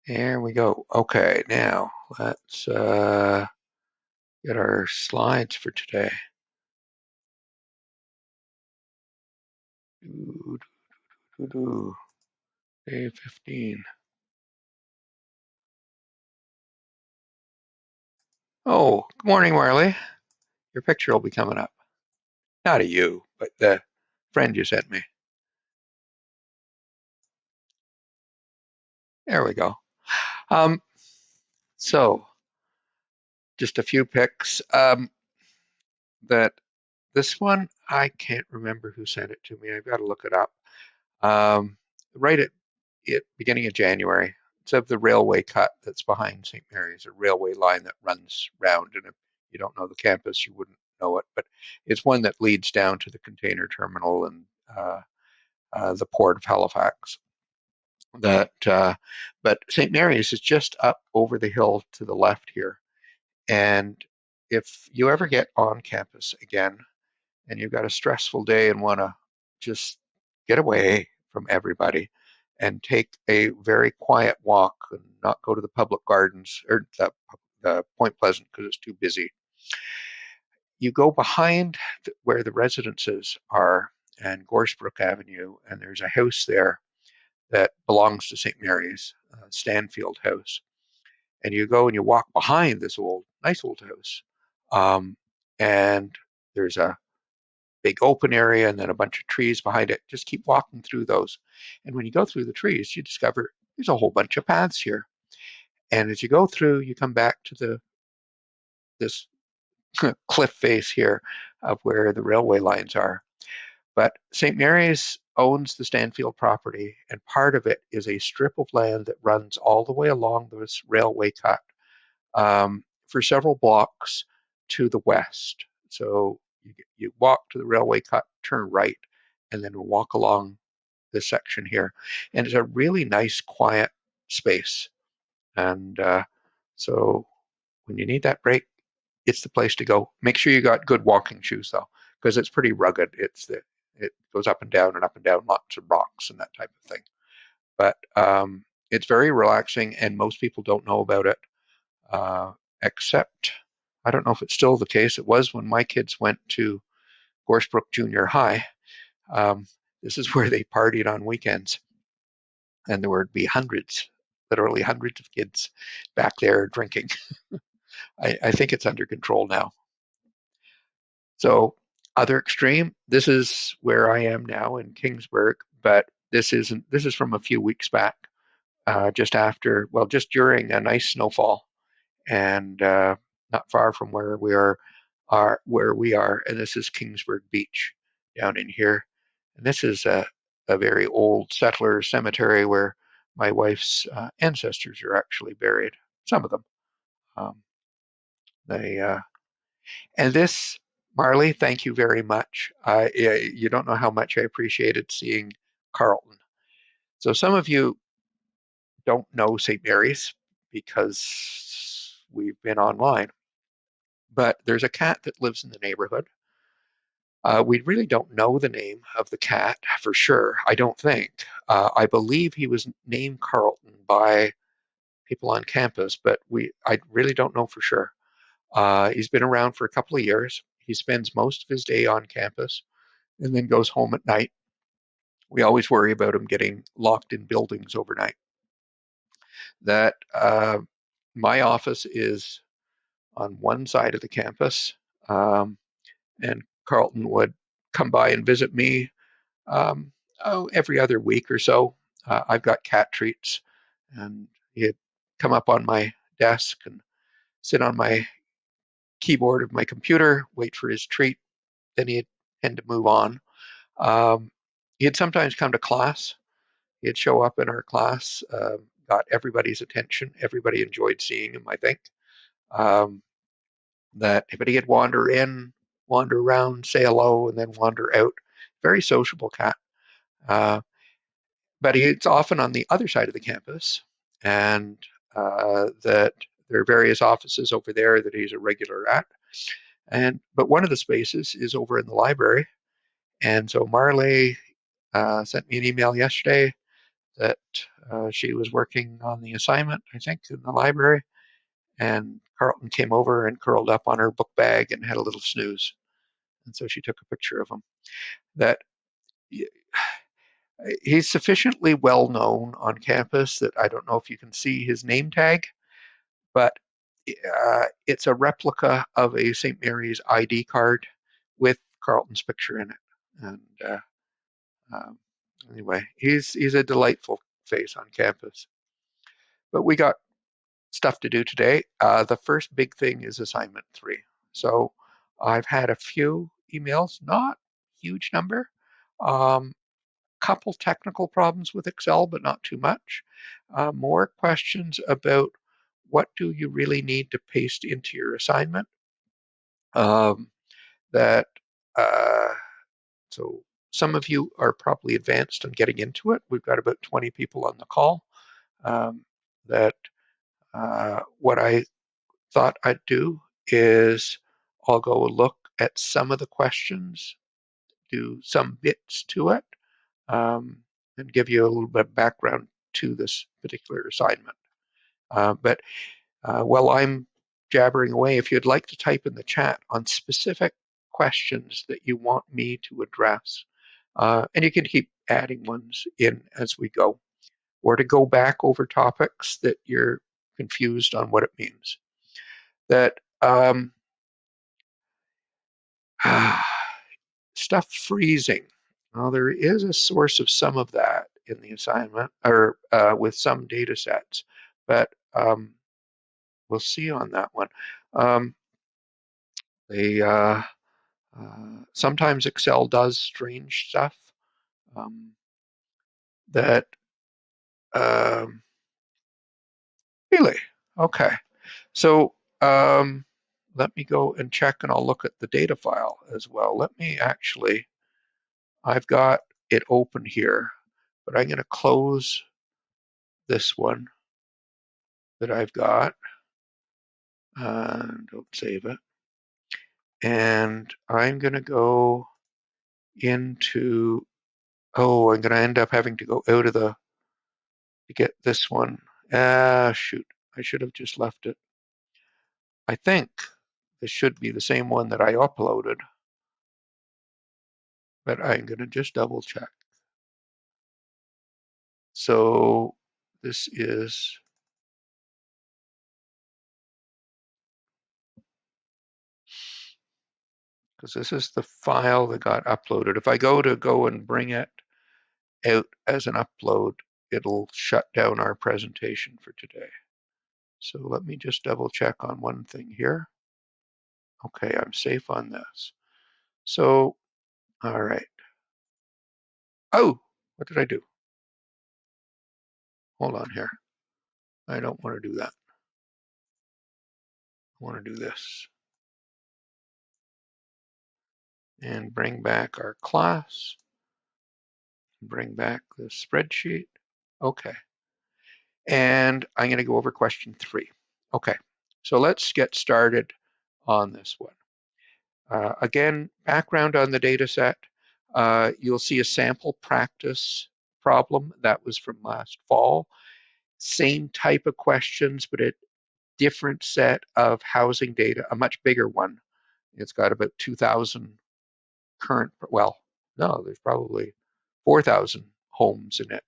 There we go. Okay, now let's get our slides for today. Day 15. Oh, good morning, Marley. Your picture will be coming up. Not of you, but the friend you sent me. There we go. Um, so just a few pics. That this one, I can't remember who sent it to me. I've got to look it up. Um, right at it beginning of January. It's of the railway cut that's behind St. Mary's, a railway line that runs round. And if you don't know the campus, you wouldn't know it, but it's one that leads down to the container terminal and the port of Halifax. But St. Mary's is just up over the hill to the left here. And if you ever get on campus again and you've got a stressful day and want to just get away from everybody and take a very quiet walk and not go to the public gardens or the Point Pleasant because it's too busy, you go behind where the residences are and Gorsebrook Avenue, and there's a house there that belongs to St. Mary's, Stanfield House. And you go and you walk behind this nice old house. And there's a big open area and then a bunch of trees behind it. Just keep walking through those. And when you go through the trees, you discover there's a whole bunch of paths here. And as you go through, you come back to this cliff face here of where the railway lines are. But St. Mary's owns the Stanfield property, and part of it is a strip of land that runs all the way along this railway cut for several blocks to the west. So you walk to the railway cut, turn right, and then walk along this section here. And it's a really nice, quiet space. And so when you need that break, it's the place to go. Make sure you got good walking shoes though, because it's pretty rugged. It goes up and down, lots of rocks and that type of thing. But it's very relaxing, and most people don't know about it, uh, except I don't know if it's still the case. It was when my kids went to Gorsebrook Junior High. Um, this is where they partied on weekends, and there would be hundreds, literally hundreds of kids back there drinking. I think it's under control now. So, other extreme, this is where I am now in Kingsburg, but this isn't. This is from a few weeks back, just after, well, just during a nice snowfall, and not far from where we are, and this is Kingsburg Beach down in here, and this is a very old settler cemetery where my wife's ancestors are actually buried. Some of them. Um, they and this, Marley, thank you very much. You don't know how much I appreciated seeing Carlton. So some of you don't know St. Mary's because we've been online, but there's a cat that lives in the neighborhood. We really don't know the name of the cat for sure, I don't think. I believe he was named Carlton by people on campus, but I really don't know for sure. He's been around for a couple of years. He spends most of his day on campus and then goes home at night. We always worry about him getting locked in buildings overnight. That My office is on one side of the campus, and Carlton would come by and visit me every other week or so. I've got cat treats, and he'd come up on my desk and sit on my keyboard of my computer, wait for his treat. Then he'd tend to move on. Um, he'd sometimes come to class. He'd show up in our class, got everybody's attention. Everybody enjoyed seeing him, I think. Um, but he'd wander in, wander around, say hello, and then wander out. Very sociable cat. Uh, but it's often on the other side of the campus, and that there are various offices over there that he's a regular at. But one of the spaces is over in the library, and so Marley sent me an email yesterday that she was working on the assignment, I think, in the library, and Carlton came over and curled up on her book bag and had a little snooze. And so she took a picture of him. That he's sufficiently well known on campus that I don't know if you can see his name tag, but it's a replica of a St. Mary's ID card with Carlton's picture in it. And um, anyway, he's a delightful face on campus. But we got stuff to do today. The first big thing is assignment 3. So I've had a few emails, not huge number. Couple technical problems with Excel, but not too much. More questions about what do you really need to paste into your assignment. That so some of you are probably advanced on getting into it. We've got about 20 people on the call. That what I thought I'd do is I'll go look at some of the questions, do some bits to it, and give you a little bit of background to this particular assignment. But while I'm jabbering away, if you'd like to type in the chat on specific questions that you want me to address, and you can keep adding ones in as we go, or to go back over topics that you're confused on what it means. That stuff freezing. Well, there is a source of some of that in the assignment, or with some data sets, but we'll see on that one. Sometimes Excel does strange stuff that really, okay. So let me go and check, and I'll look at the data file as well. Let me actually, I've got it open here, but I'm going to close this one that I've got, and don't save it. And I'm going to go into, oh, I'm going to end up having to go out of the, to get this one. Shoot, I should have just left it. I think this should be the same one that I uploaded, but I'm going to just double check. So this is, because this is the file that got uploaded. If I go and bring it out as an upload, it'll shut down our presentation for today. So let me just double check on one thing here. Okay, I'm safe on this. So, all right. Oh, what did I do? Hold on here. I don't want to do that. I want to do this. And bring back our class. Bring back the spreadsheet. Okay. And I'm going to go over question 3. Okay, so let's get started on this one. Again, background on the data set. You'll see a sample practice problem that was from last fall. Same type of questions, but a different set of housing data, a much bigger one. It's got about 2,000 current, well, no, there's probably 4,000 homes in it.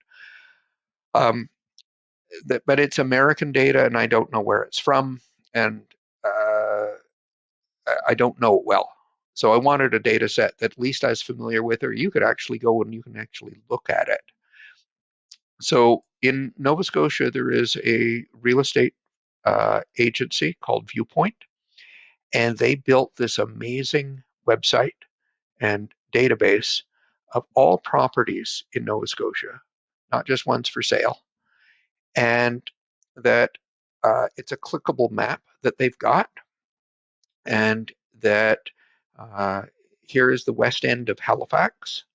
But it's American data, and I don't know where it's from, and I don't know it well. So I wanted a data set that at least I was familiar with, or you could actually go and you can actually look at it. So in Nova Scotia, there is a real estate agency called Viewpoint, and they built this amazing website and database of all properties in Nova Scotia, not just ones for sale, and that it's a clickable map that they've got, and that here is the west end of Halifax,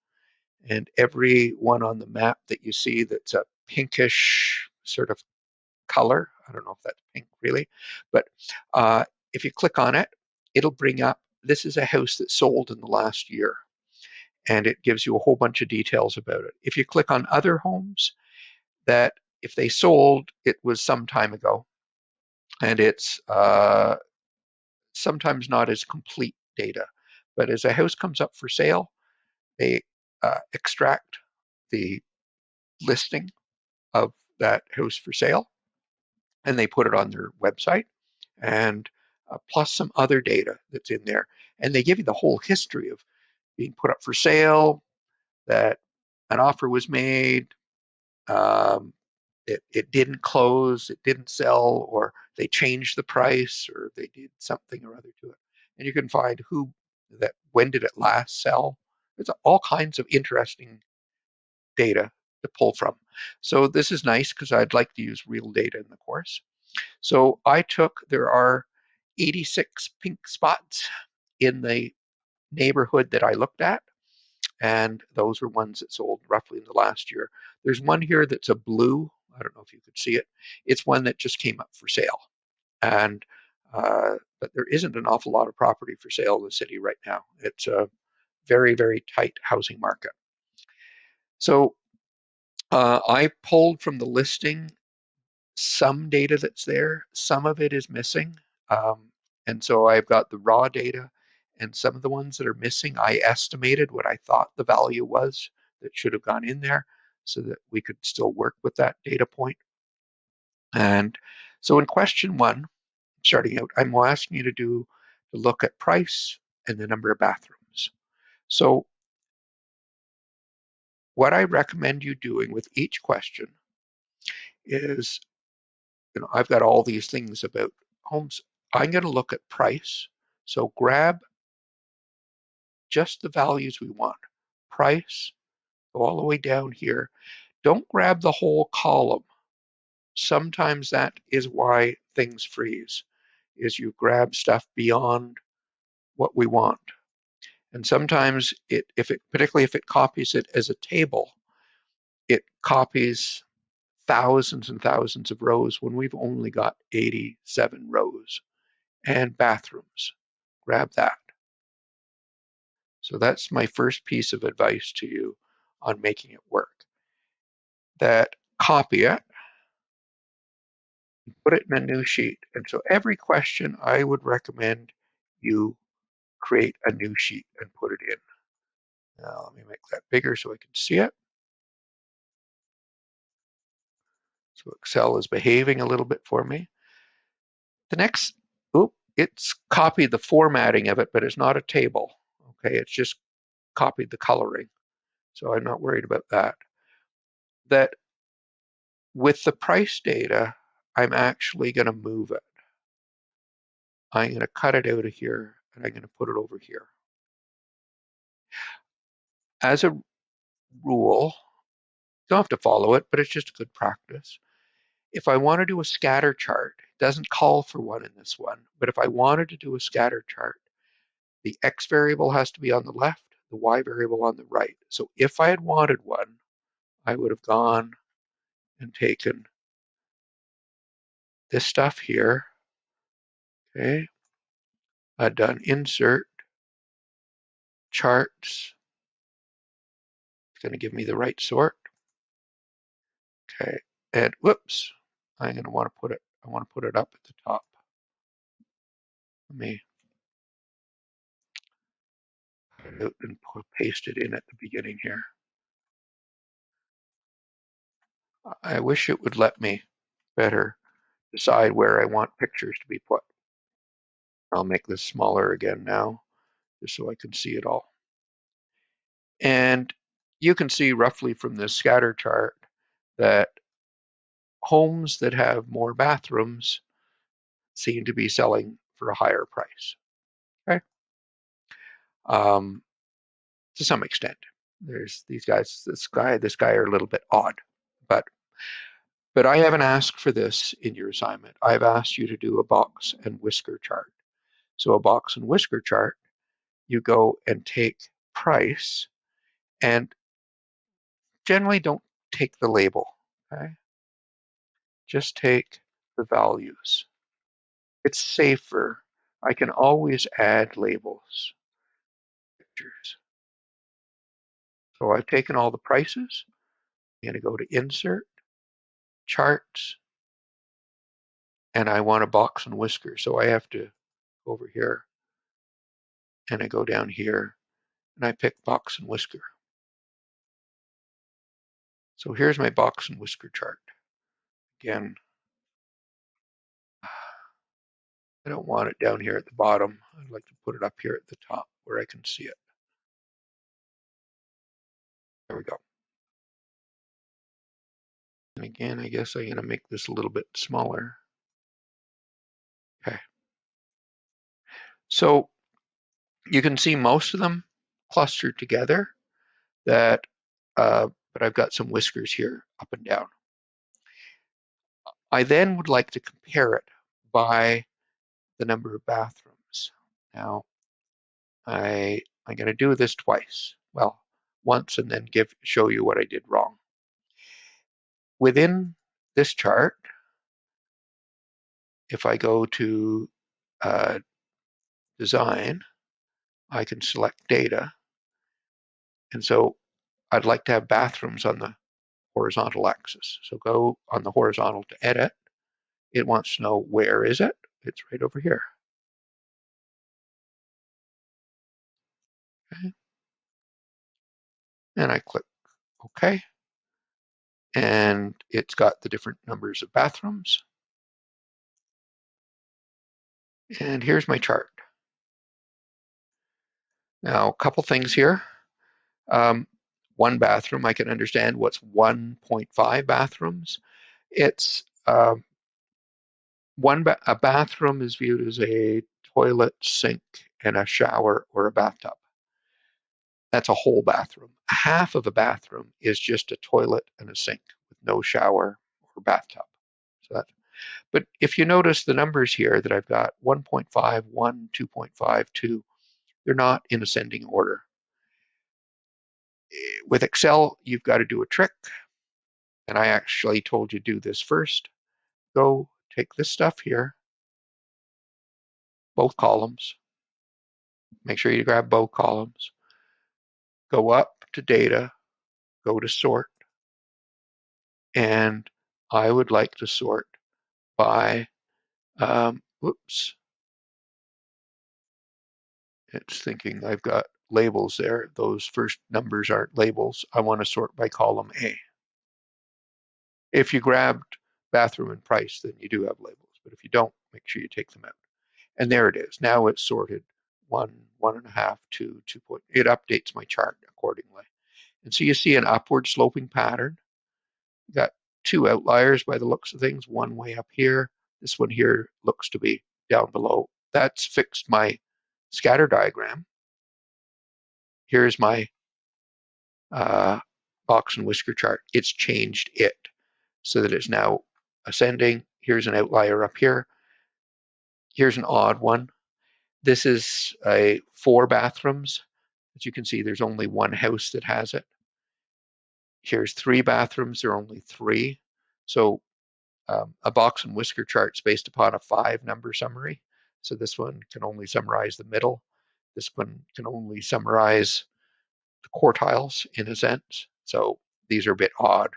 and every one on the map that you see that's a pinkish sort of color, I don't know if that's pink really, but if you click on it, it'll bring up, this is a house that sold in the last year, and it gives you a whole bunch of details about it. If you click on other homes, that if they sold, it was some time ago, and it's sometimes not as complete data. But as a house comes up for sale, they extract the listing of that house for sale, and they put it on their website, and plus some other data that's in there. And they give you the whole history of being put up for sale, that an offer was made, um, it didn't close, it didn't sell, or they changed the price, or they did something or other to it. And you can find when did it last sell. There's all kinds of interesting data to pull from. So this is nice because I'd like to use real data in the course. So there are 86 pink spots in the neighborhood that I looked at, and those were ones that sold roughly in the last year. There's one here that's a blue. I don't know if you could see it. It's one that just came up for sale, and but there isn't an awful lot of property for sale in the city right now. It's a very, very tight housing market. So I pulled from the listing some data that's there. Some of it is missing. And so I've got the raw data, and some of the ones that are missing, I estimated what I thought the value was that should have gone in there so that we could still work with that data point. And so in question one, starting out, I'm asking you to look at price and the number of bathrooms. So what I recommend you doing with each question is, I've got all these things about homes. I'm going to look at price. So grab just the values we want. Price, go all the way down here. Don't grab the whole column. Sometimes that is why things freeze, is you grab stuff beyond what we want. And sometimes particularly if it copies it as a table, it copies thousands and thousands of rows when we've only got 87 rows. And bathrooms, grab that. So that's my first piece of advice to you on making it work. That copy it, put it in a new sheet. And so every question, I would recommend you create a new sheet and put it in. Now let me make that bigger so I can see it. So Excel is behaving a little bit for me. The next, it's copied the formatting of it, but it's not a table. Okay, it's just copied the coloring. So I'm not worried about that. That with the price data, I'm actually going to move it. I'm going to cut it out of here, and I'm going to put it over here. As a rule, you don't have to follow it, but it's just a good practice. If I want to do a scatter chart, it doesn't call for one in this one, but if I wanted to do a scatter chart, the X variable has to be on the left, the Y variable on the right. So if I had wanted one, I would have gone and taken this stuff here. Okay, I've done insert, charts. It's going to give me the right sort. Okay, and whoops, I'm going to want to put it, I want to put it up at the top. Let me cut it out and paste it in at the beginning here. I wish it would let me better decide where I want pictures to be put. I'll make this smaller again now, just so I can see it all. And you can see roughly from this scatter chart that homes that have more bathrooms seem to be selling for a higher price. Okay. To some extent, there's these guys, this guy are a little bit odd, but I haven't asked for this in your assignment. I've asked you to do a box and whisker chart. So a box and whisker chart, you go and take price, and generally don't take the label, okay? Just take the values. It's safer. I can always add labels, pictures. So I've taken all the prices. I'm going to go to insert, charts, and I want a box and whisker. So I have to go over here, and I go down here, and I pick box and whisker. So here's my box and whisker chart. Again, I don't want it down here at the bottom. I'd like to put it up here at the top where I can see it. There we go. And again, I guess I'm going to make this a little bit smaller. Okay. So you can see most of them clustered together, but I've got some whiskers here up and down. I then would like to compare it by the number of bathrooms. Now, I'm going to do this twice. Well, once and then show you what I did wrong. Within this chart, if I go to design, I can select data. And so I'd like to have bathrooms on the horizontal axis. So go on the horizontal to edit. It wants to know where is it? It's right over here. Okay. And I click OK. And it's got the different numbers of bathrooms. And here's my chart. Now, a couple things here. One bathroom, I can understand what's 1.5 bathrooms. It's a bathroom is viewed as a toilet, sink, and a shower or a bathtub. That's a whole bathroom. Half of a bathroom is just a toilet and a sink with no shower or bathtub. So that, but if you notice the numbers here that I've got 1.5, 1, 2.5, 2, they're not in ascending order. With Excel, you've got to do a trick. And I actually told you to do this first. Go take this stuff here, both columns. Make sure you grab both columns. Go up to data, go to sort, and I would like to sort by, whoops, it's thinking I've got labels there. Those first numbers aren't labels. I want to sort by column A. If you grabbed bathroom and price, then you do have labels. But if you don't, make sure you take them out. And there it is. Now it's sorted 1, 1.5, 2, 2. It updates my chart accordingly. And so you see an upward sloping pattern. You got two outliers by the looks of things, one way up here. This one here looks to be down below. That's fixed my scatter diagram. Here's my box and whisker chart. It's changed it so that it's now ascending. Here's an outlier up here. Here's an odd one. This is a 4 bathrooms. As you can see, there's only one house that has it. Here's 3 bathrooms. There are only 3. So a box and whisker chart is based upon a 5-number summary. So this one can only summarize the middle. This one can only summarize the quartiles in a sense. So these are a bit odd.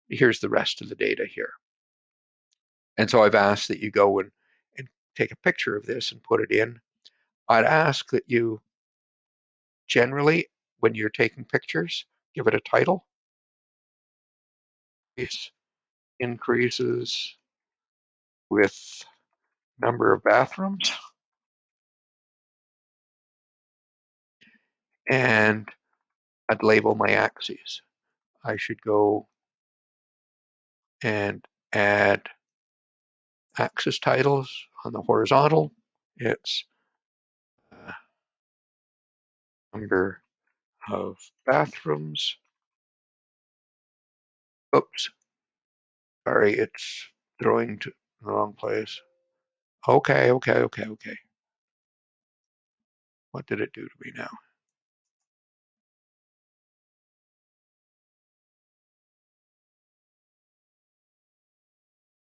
Here's the rest of the data here. And so I've asked that you go and take a picture of this and put it in. I'd ask that you generally, when you're taking pictures, give it a title. It increases with number of bathrooms. And I'd label my axes. I should go and add axis titles on the horizontal. It's number of bathrooms. Oops, sorry, it's throwing to the wrong place. Okay. What did it do to me now?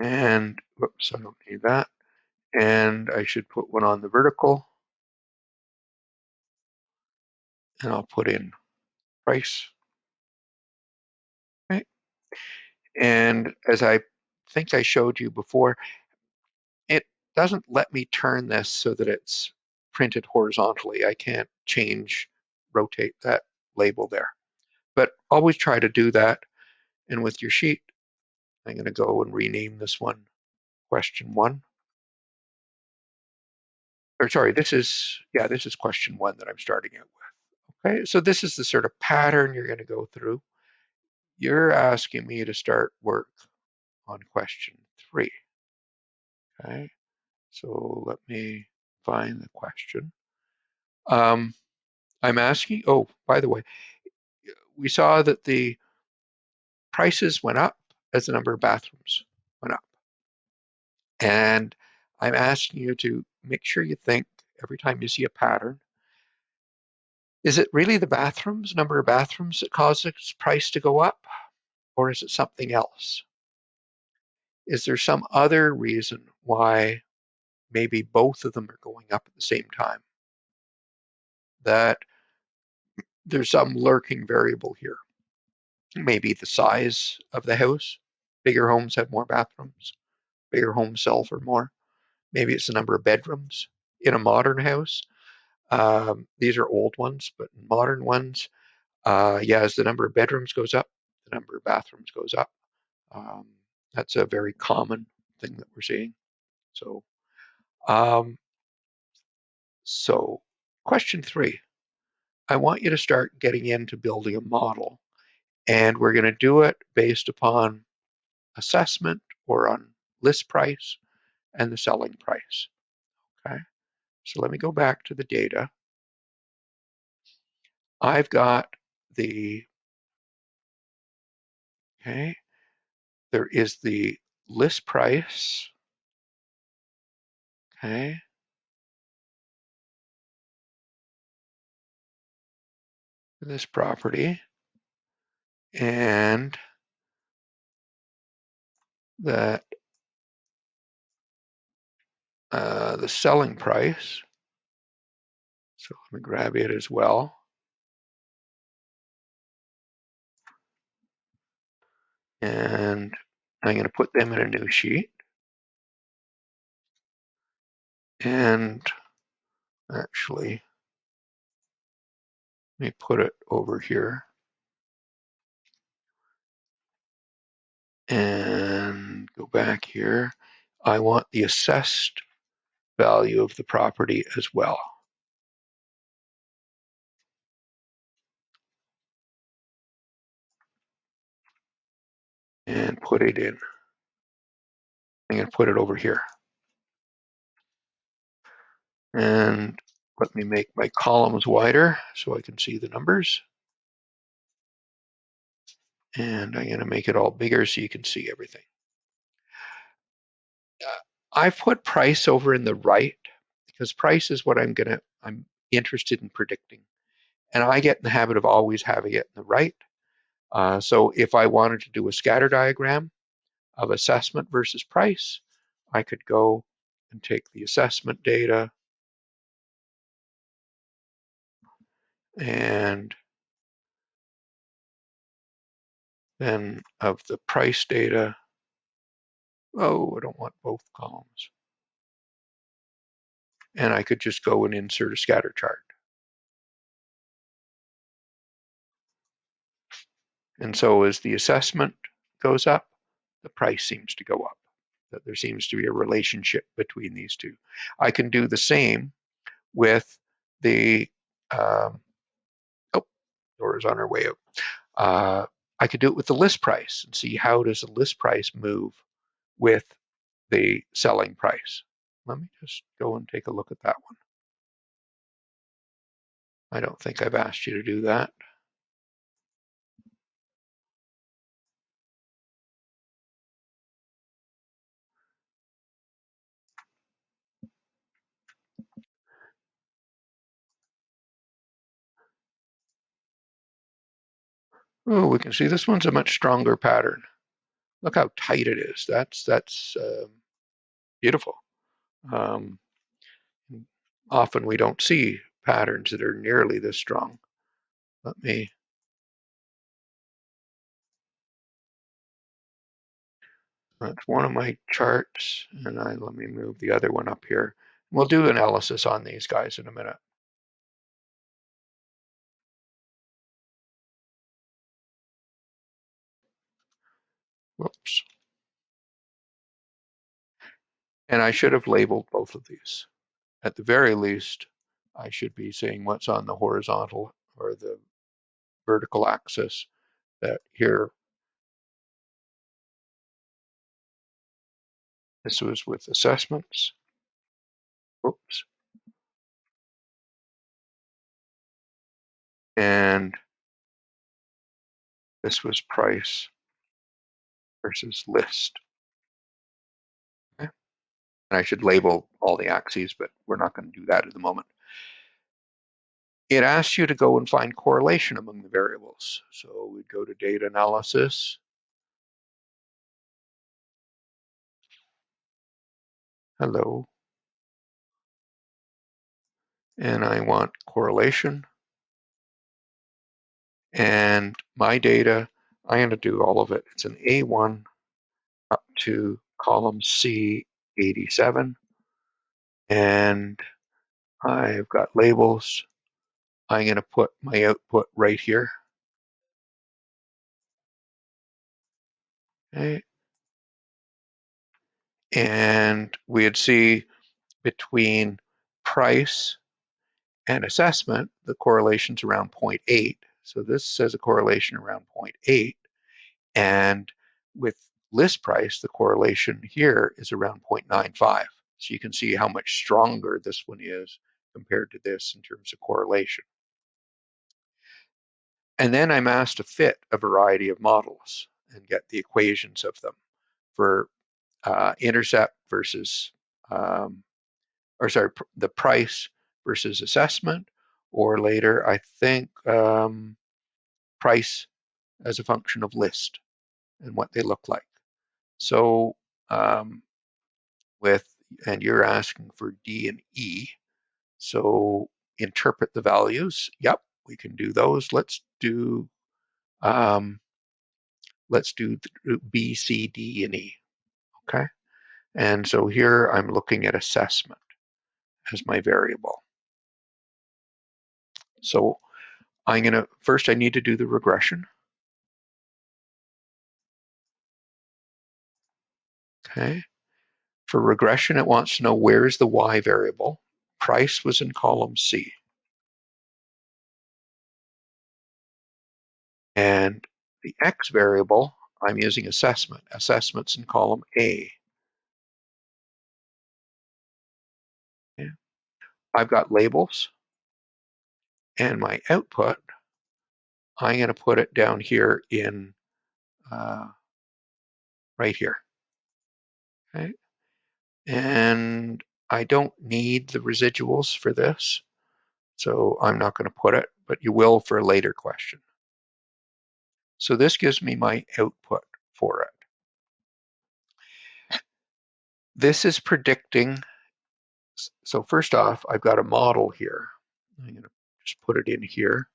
And whoops, I don't need that. And I should put one on the vertical. And I'll put in price. Okay. And as I think I showed you before, it doesn't let me turn this so that it's printed horizontally. I can't rotate that label there. But always try to do that. And with your sheet, I'm going to go and rename this one question 1. Or sorry, this is question 1 that I'm starting out with. Okay, so this is the sort of pattern you're going to go through. You're asking me to start work on question 3. Okay, so let me find the question. I'm asking, oh, by the way, we saw that the prices went up as the number of bathrooms went up. And I'm asking you to make sure you think every time you see a pattern, is it really the number of bathrooms that causes price to go up? Or is it something else? Is there some other reason why maybe both of them are going up at the same time? That there's some lurking variable here. Maybe the size of the house. Bigger homes have more bathrooms. Bigger homes sell for more. Maybe it's the number of bedrooms in a modern house. These are old ones, but modern ones, as the number of bedrooms goes up, the number of bathrooms goes up. That's a very common thing that we're seeing. So, so question 3, I want you to start getting into building a model, and we're going to do it based upon assessment or on list price and the selling price. Okay, so let me go back to the data. I've got there is the list price, okay, for this property, and that the selling price. So let me grab it as well. And I'm going to put them in a new sheet. And actually, let me put it over here. And go back here. I want the assessed value of the property as well. And put it in. I'm going to put it over here. And let me make my columns wider so I can see the numbers. And I'm going to make it all bigger so you can see everything. I've put price over in the right because price is what I'm interested in predicting. And I get in the habit of always having it in the right. So if I wanted to do a scatter diagram of assessment versus price, I could go and take the assessment data and then of the price data. Oh, I don't want both columns. And I could just go and insert a scatter chart. And so as the assessment goes up, the price seems to go up. That there seems to be a relationship between these two. I can do the same with the, Dora's on her way out. I could do it with the list price and see how does the list price move with the selling price. Let me just go and take a look at that one. I don't think I've asked you to do that. Oh, we can see this one's a much stronger pattern. Look how tight it is. That's beautiful. Um, often we don't see patterns that are nearly this strong. Let me. That's one of my charts, and let me move the other one up here. We'll do analysis on these guys in a minute. Whoops. And I should have labeled both of these. At the very least, I should be saying what's on the horizontal or the vertical axis. That here, this was with assessments. Oops. And this was price versus list. Okay. And I should label all the axes, but we're not going to do that at the moment. It asks you to go and find correlation among the variables. So we go to data analysis. Hello. And I want correlation. And my data, I'm going to do all of it. It's an A1 up to column C 87. And I've got labels. I'm going to put my output right here. Okay. And we'd see between price and assessment, the correlation's around 0.8. So this says a correlation around 0.8. And with list price, the correlation here is around 0.95. So you can see how much stronger this one is compared to this in terms of correlation. And then I'm asked to fit a variety of models and get the equations of them for intercept versus, the price versus assessment, or later, I think, price as a function of list and what they look like. So and you're asking for D and E, so interpret the values. Yep, we can do those. Let's do B, C, D, and E. Okay, and so here I'm looking at assessment as my variable. So first I need to do the regression. Okay, for regression it wants to know where is the Y variable. Price was in column C. And the X variable, I'm using assessment. Assessment's in column A. Okay. I've got labels, and my output, I'm going to put it down here in right here. Okay. And I don't need the residuals for this, so I'm not going to put it, but you will for a later question. So this gives me my output for it. This is predicting. So first off, I've got a model here. I'm going to just put it in here.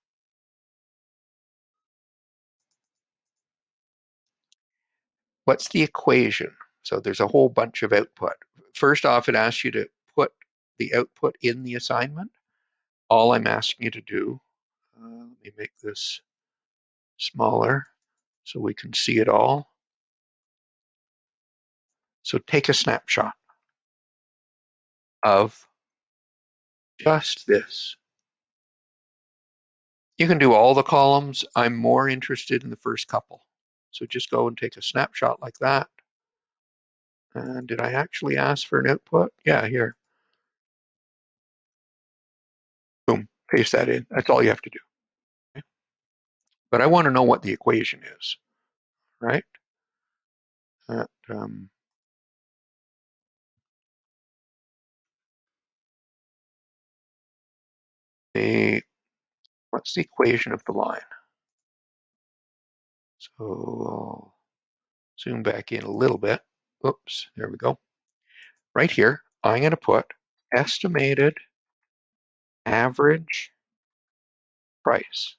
What's the equation? So there's a whole bunch of output. First off, it asks you to put the output in the assignment. All I'm asking you to do, let me make this smaller so we can see it all. So take a snapshot of just this. You can do all the columns. I'm more interested in the first couple. So just go and take a snapshot like that. And did I actually ask for an output? Yeah, here. Boom, paste that in. That's all you have to do. Okay? But I want to know what the equation is, right? That, what's the equation of the line? So I'll zoom back in a little bit. Oops, there we go. Right here, I'm going to put estimated average price.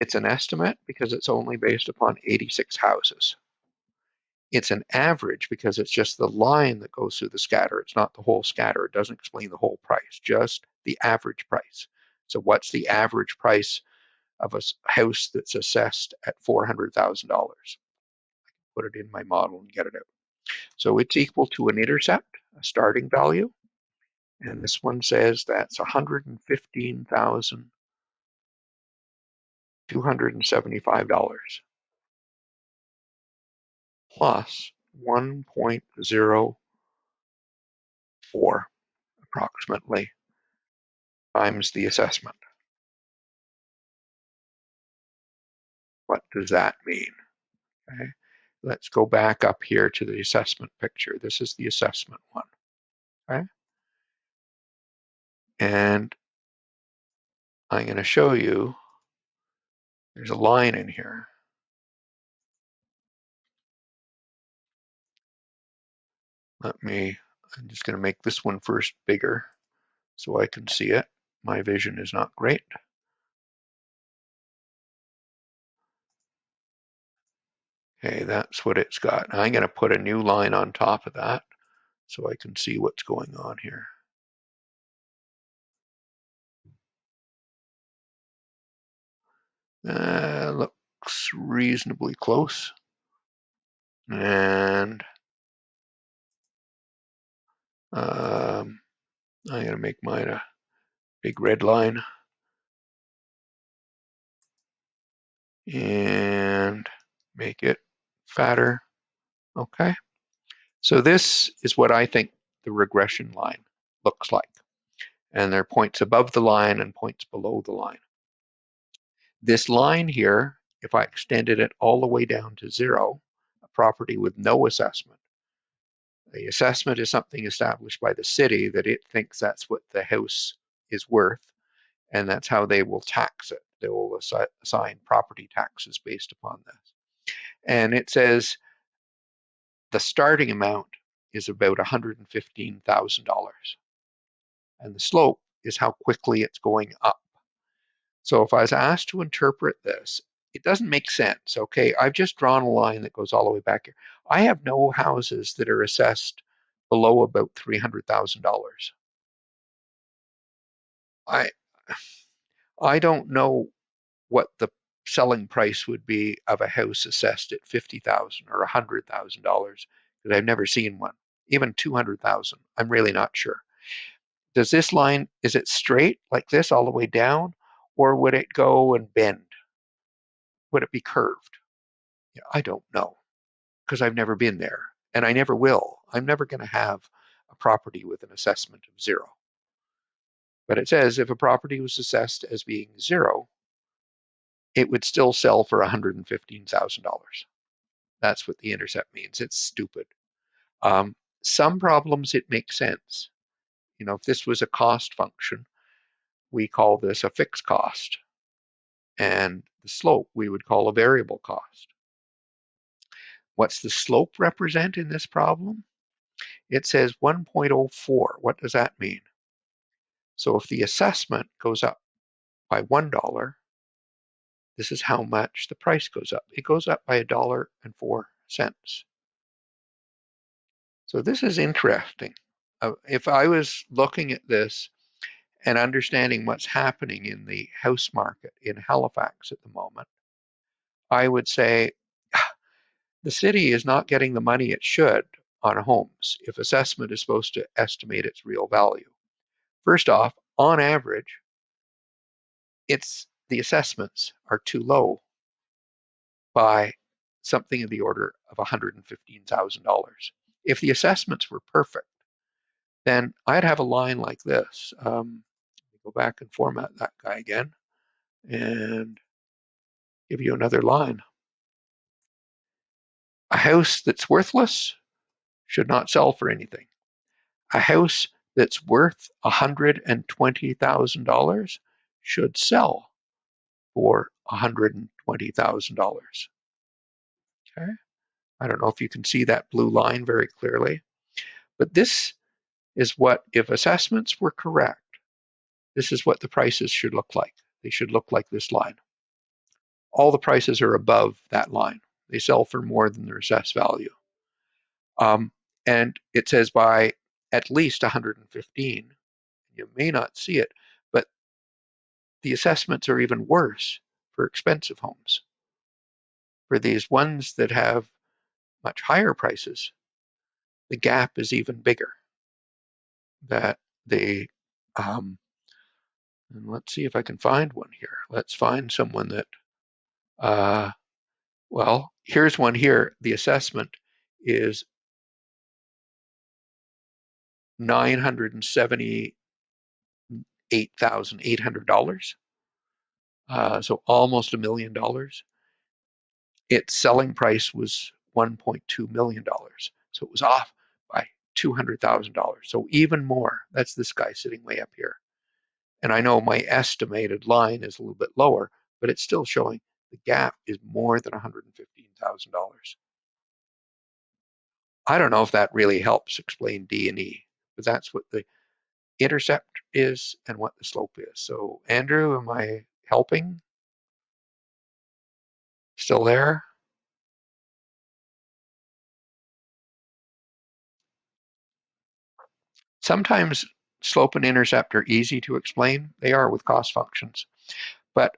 It's an estimate because it's only based upon 86 houses. it's an average because it's just the line that goes through the scatter. It's not the whole scatter. It doesn't explain the whole price, just the average price. So what's the average price of a house that's assessed at $400,000? Put it in my model and get it out. So it's equal to an intercept, a starting value, and this one says that's $115,275 plus 1.04 approximately times the assessment. What does that mean? Okay. Let's go back up here to the assessment picture. This is the assessment one. Okay. And I'm going to show you there's a line in here. I'm just going to make this one first bigger so I can see it. My vision is not great. Okay, that's what it's got. I'm going to put a new line on top of that so I can see what's going on here. Looks reasonably close. And I'm going to make mine a big red line. And make it fatter. Okay. So this is what I think the regression line looks like. And there are points above the line and points below the line. This line here, if I extended it all the way down to 0, a property with no assessment, the assessment is something established by the city that it thinks that's what the house is worth, and that's how they will tax it. They will assign property taxes based upon this. And it says the starting amount is about $115,000. And the slope is how quickly it's going up. So if I was asked to interpret this, it doesn't make sense. Okay, I've just drawn a line that goes all the way back here. I have no houses that are assessed below about $300,000. I don't know what the selling price would be of a house assessed at $50,000 or $100,000 because I've never seen one. Even 200,000, I'm really not sure. Does this line, is it straight like this all the way down, or would it go and bend? Would it be curved? I don't know because I've never been there and I never will. I'm never going to have a property with an assessment of 0. But it says if a property was assessed as being 0, it would still sell for $115,000. That's what the intercept means. It's stupid. Some problems it makes sense. If this was a cost function, we call this a fixed cost. And the slope we would call a variable cost. What's the slope represent in this problem? It says 1.04. What does that mean? So if the assessment goes up by $1, this is how much the price goes up. It goes up by $1.04. So this is interesting. If I was looking at this and understanding what's happening in the house market in Halifax at the moment, I would say the city is not getting the money it should on homes if assessment is supposed to estimate its real value. First off, on average, the assessments are too low by something in the order of $115,000. If the assessments were perfect, then I'd have a line like this. Go back and format that guy again and give you another line. A house that's worthless should not sell for anything. A house that's worth $120,000 should sell for $120,000. Okay. I don't know if you can see that blue line very clearly, but this is what, if assessments were correct, this is what the prices should look like. They should look like this line. All the prices are above that line. They sell for more than their assessed value. And it says by at least 115. You may not see it, but the assessments are even worse for expensive homes. For these ones that have much higher prices, the gap is even bigger. That they, and let's see if I can find one here. Let's find someone that, well, here's one here. The assessment is $978,800, so almost $1 million. Its selling price was $1.2 million, so it was off by $200,000. So even more. That's this guy sitting way up here. And I know my estimated line is a little bit lower, but it's still showing the gap is more than $115,000. I don't know if that really helps explain D and E, but that's what the intercept is and what the slope is. So, Andrew, am I helping? Still there? Sometimes slope and intercept are easy to explain. They are with cost functions, but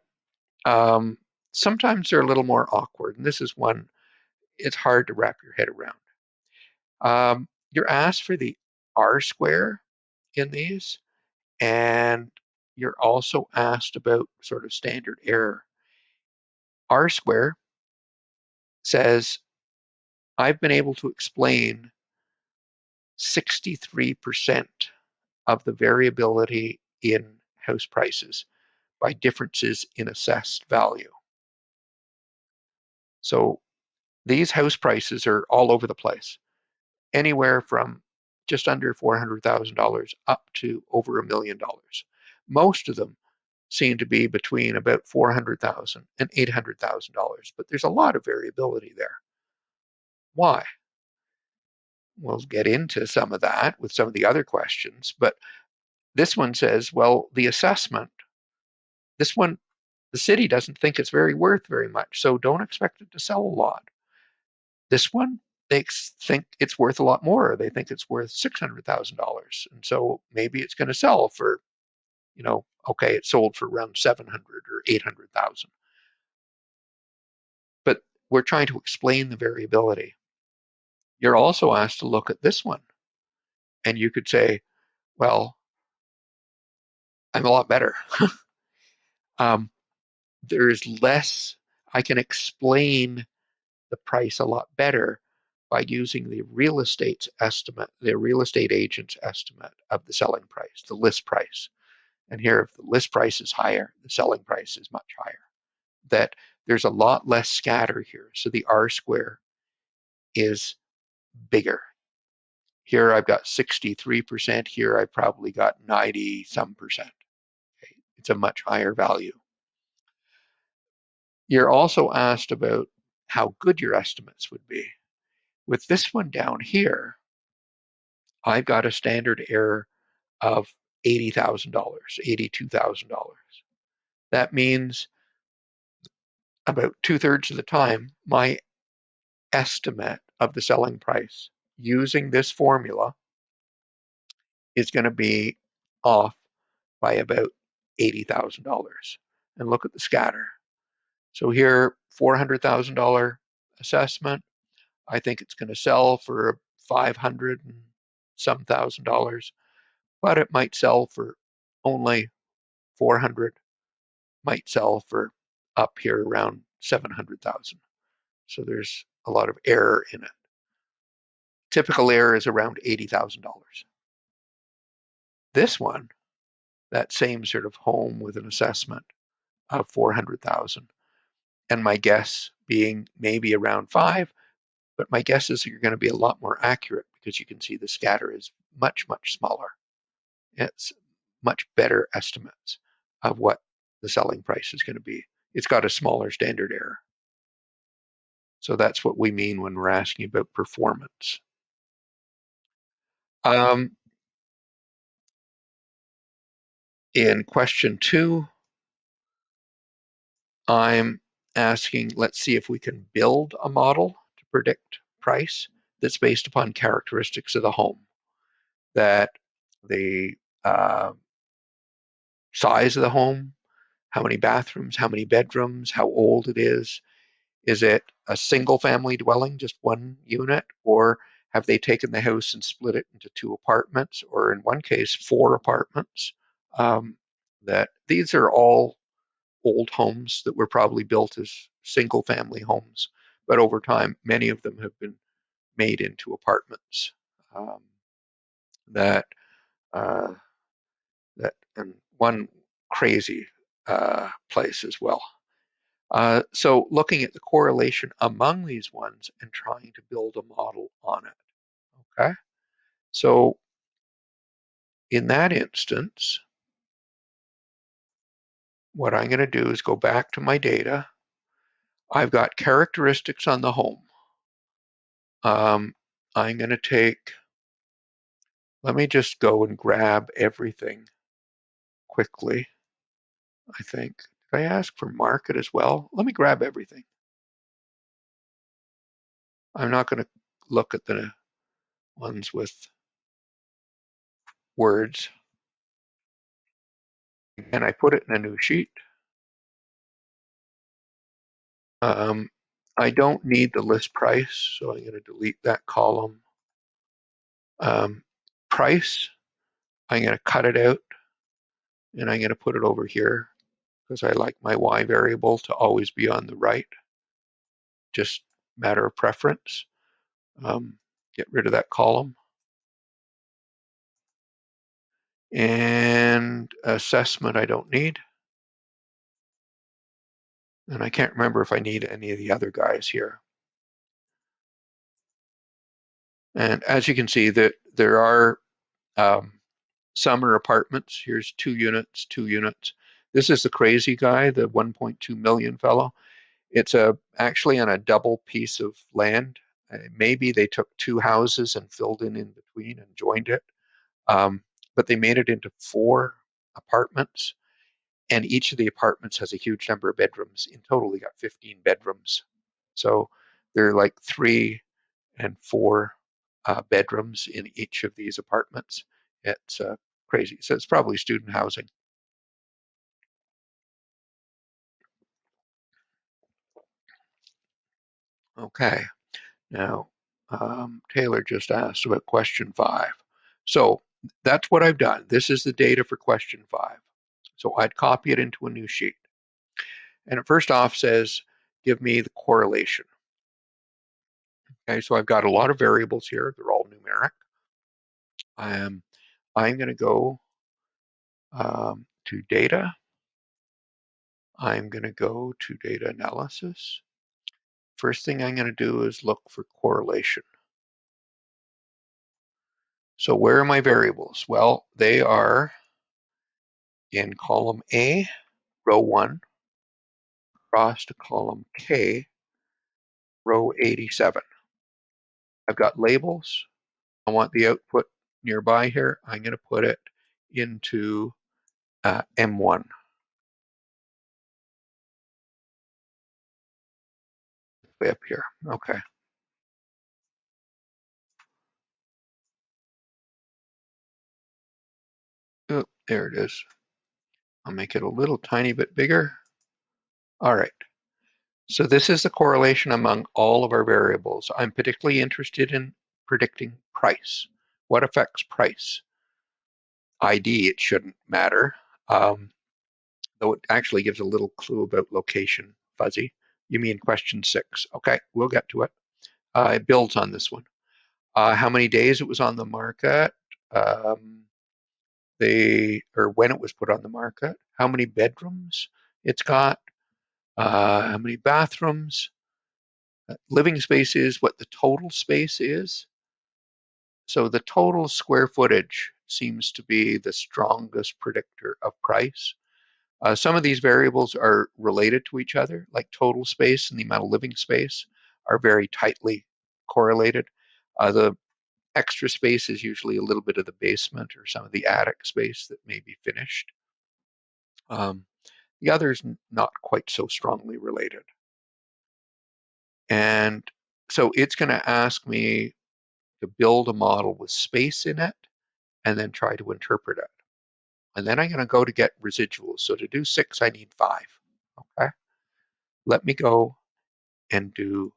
sometimes they're a little more awkward. And this is one it's hard to wrap your head around. You're asked for the R square in these, and you're also asked about sort of standard error. R square says, I've been able to explain 63% of the variability in house prices by differences in assessed value. So these house prices are all over the place, anywhere from just under $400,000 up to over $1 million. Most of them seem to be between about $400,000 and $800,000, but there's a lot of variability there. Why? We'll get into some of that with some of the other questions, but this one says, well, the assessment, this one, the city doesn't think it's worth very much, so don't expect it to sell a lot. This one, they think it's worth a lot more. They think it's worth $600,000, and so maybe it's going to sell for, okay, it sold for around 700 or 800,000. But we're trying to explain the variability. You're also asked to look at this one, and you could say, well, I'm a lot better. There's less, I can explain the price a lot better by using the real estate estimate, the real estate agent's estimate of the selling price, the list price. And here, if the list price is higher, the selling price is much higher. That there's a lot less scatter here. So the R square is bigger. Here I've got 63%. Here I probably got 90 some percent. Okay. It's a much higher value. You're also asked about how good your estimates would be. With this one down here, I've got a standard error of $80,000, $82,000. That means about 2/3 of the time, my estimate of the selling price using this formula is going to be off by about $80,000. And look at the scatter. So here, $400,000 assessment. I think it's going to sell for 500 and some $1,000, but it might sell for only 400, might sell for up here around 700,000. So there's a lot of error in it. Typical error is around $80,000. This one, that same sort of home with an assessment of 400,000, and my guess being maybe around 5, but my guess is you're going to be a lot more accurate because you can see the scatter is much, much smaller. It's much better estimates of what the selling price is going to be. It's got a smaller standard error. So that's what we mean when we're asking about performance. In question 2, I'm asking, let's see if we can build a model to predict price that's based upon characteristics of the home, that the uh, size of the home, how many bathrooms, how many bedrooms, how old it is. Is it a single family dwelling, just one unit, or have they taken the house and split it into two apartments, or in one case, four apartments? Um, that these are all old homes that were probably built as single family homes, but over time, many of them have been made into apartments. Um, that uh, that and one crazy place as well. So looking at the correlation among these ones and trying to build a model on it. Okay. So in that instance, what I'm going to do is go back to my data. I've got characteristics on the home. I'm going to take, let me just go and grab everything quickly, I think. Did I ask for market as well? Let me grab everything. I'm not going to look at the ones with words. And I put it in a new sheet. Um, I don't need the list price, so I'm going to delete that column. Um, price, I'm going to cut it out and I'm going to put it over here because I like my Y variable to always be on the right, just matter of preference. Get rid of that column. And assessment I don't need. And I can't remember if I need any of the other guys here. And as you can see, that there are summer apartments. Here's 2 units, 2 units. This is the crazy guy, the 1.2 million fellow. It's actually on a double piece of land. Maybe they took two houses and filled in between and joined it. But they made it into 4 apartments, and each of the apartments has a huge number of bedrooms. In total, they got 15 bedrooms. So they're like 3 and 4 bedrooms in each of these apartments. It's crazy. So it's probably student housing. Okay. Now, Taylor just asked about question 5. So that's what I've done. This is the data for question 5. So I'd copy it into a new sheet. And it first off says, give me the correlation. Okay, so I've got a lot of variables here. They're all numeric. I'm going to go to data. I'm going to go to data analysis. First thing I'm going to do is look for correlation. So where are my variables? Well, they are in column A, row 1, across to column K, row 87. I've got labels. I want the output nearby here. I'm going to put it into M1. Way up here. Okay. Oh, there it is. I'll make it a little tiny bit bigger. All right. So this is the correlation among all of our variables. I'm particularly interested in predicting price. What affects price? ID, it shouldn't matter, though it actually gives a little clue about location, fuzzy. You mean question 6. Okay, we'll get to it. It builds on this one. How many days it was on the market, or when it was put on the market, how many bedrooms it's got, how many bathrooms, living space is what the total space is. So the total square footage seems to be the strongest predictor of price. Some of these variables are related to each other, like total space and the amount of living space are very tightly correlated. The extra space is usually a little bit of the basement or some of the attic space that may be finished. The others not quite so strongly related. And so it's going to ask me to build a model with space in it and then try to interpret it. And then I'm going to go to get residuals. So to do 6, I need 5. Okay. Let me go and do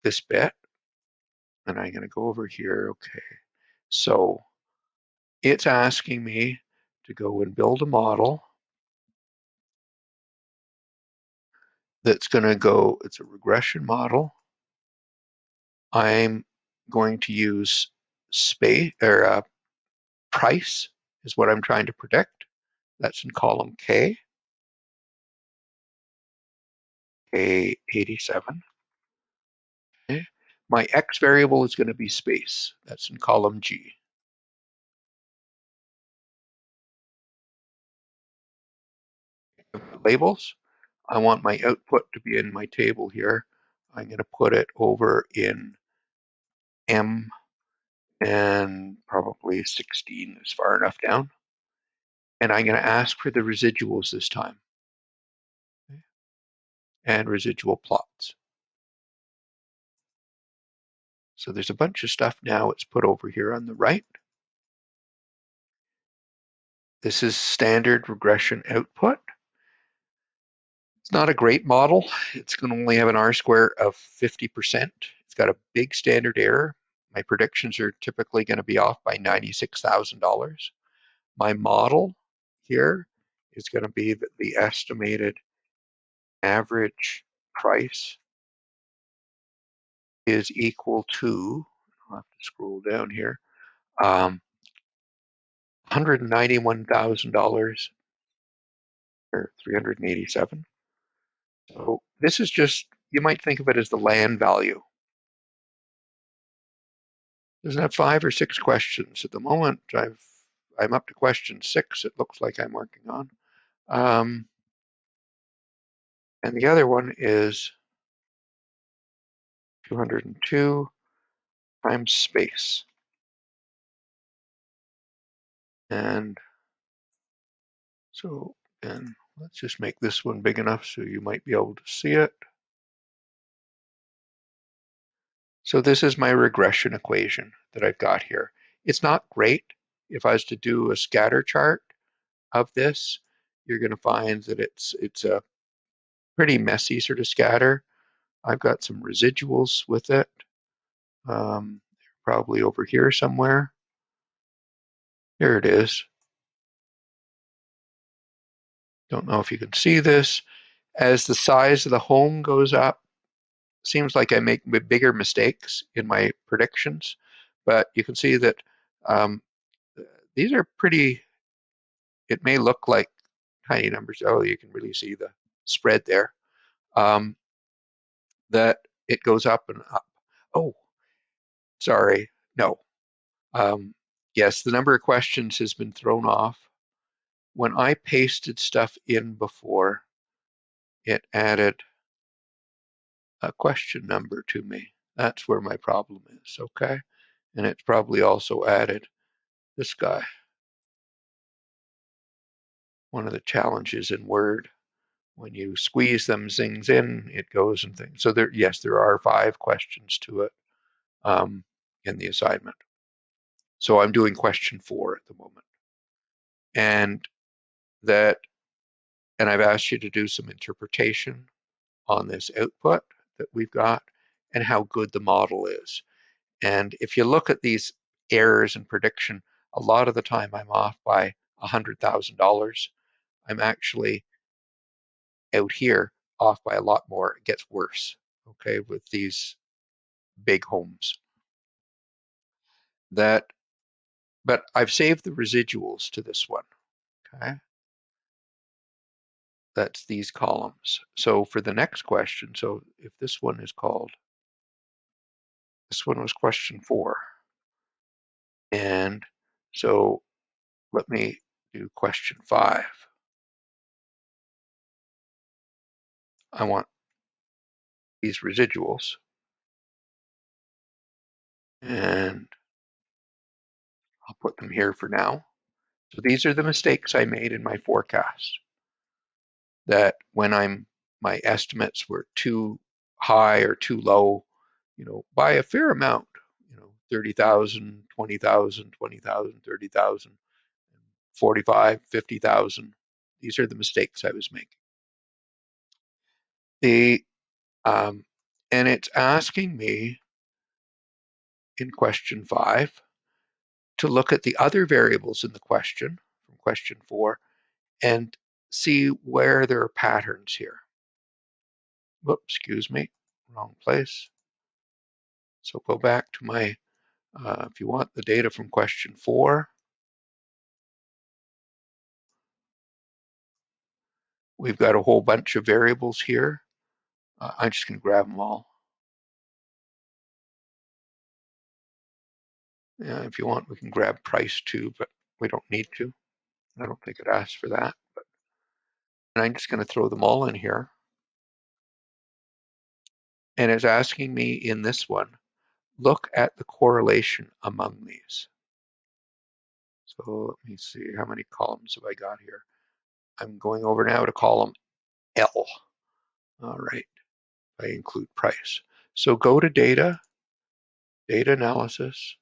this bit. And I'm going to go over here. Okay. So it's asking me to go and build a model that's going to go, it's a regression model. I'm going to use space or price is what I'm trying to predict. That's in column K, K87. Okay. My X variable is going to be space. That's in column G. Labels. I want my output to be in my table here. I'm going to put it over in M, and probably 16 is far enough down. And I'm going to ask for the residuals this time. Okay. And residual plots. So there's a bunch of stuff now. It's put over here on the right. This is standard regression output. It's not a great model. It's going to only have an R-square of 50%. It's got a big standard error. My predictions are typically going to be off by $96,000. My model here is going to be that the estimated average price is equal to, I'll have to scroll down here, $191,000 or 387. So this is just, you might think of it as the land value. Doesn't have 5 or 6 questions. At the moment, I'm up to question 6, it looks like I'm working on. And the other one is 202 times space. And so, and let's just make this one big enough so you might be able to see it. So this is my regression equation that I've got here. It's not great. If I was to do a scatter chart of this, you're going to find that it's a pretty messy sort of scatter. I've got some residuals with it, probably over here somewhere. Here it is. Don't know if you can see this. As the size of the home goes up, seems like I make bigger mistakes in my predictions, but you can see that these are pretty, it may look like tiny numbers. Oh, you can really see the spread there. That it goes up and up. Oh, sorry, no. Yes, the number of questions has been thrown off. When I pasted stuff in before, it added a question number to me. That's where my problem is, okay? And it's probably also added this guy. One of the challenges in Word, when you squeeze them things in, it goes and things. So there, yes, there are 5 questions to it in the assignment. So I'm doing question 4 at the moment. And I've asked you to do some interpretation on this output that we've got and how good the model is. And if you look at these errors in prediction, a lot of the time I'm off by $100,000. I'm actually out here off by a lot more. It gets worse, okay, with these big homes. But I've saved the residuals to this one, okay? That's these columns. So for the next question, so if this one is called, this one was question 4. And so let me do question 5. I want these residuals. And I'll put them here for now. So these are the mistakes I made in my forecast. That when my estimates were too high or too low, by a fair amount, 30,000, 20,000, 20,000, 30,000, 45, 50,000. These are the mistakes I was making. And it's asking me in question 5 to look at the other variables in the question, from question 4, and see where there are patterns here. Whoops, excuse me, wrong place. So go back to my, if you want the data from question 4, we've got a whole bunch of variables here. I'm just going to grab them all. If you want, we can grab price too, but we don't need to. I don't think it asks for that. And I'm just going to throw them all in here. And it's asking me in this one, look at the correlation among these. So let me see, how many columns have I got here? I'm going over now to column L. All right, I include price. So go to data, data analysis,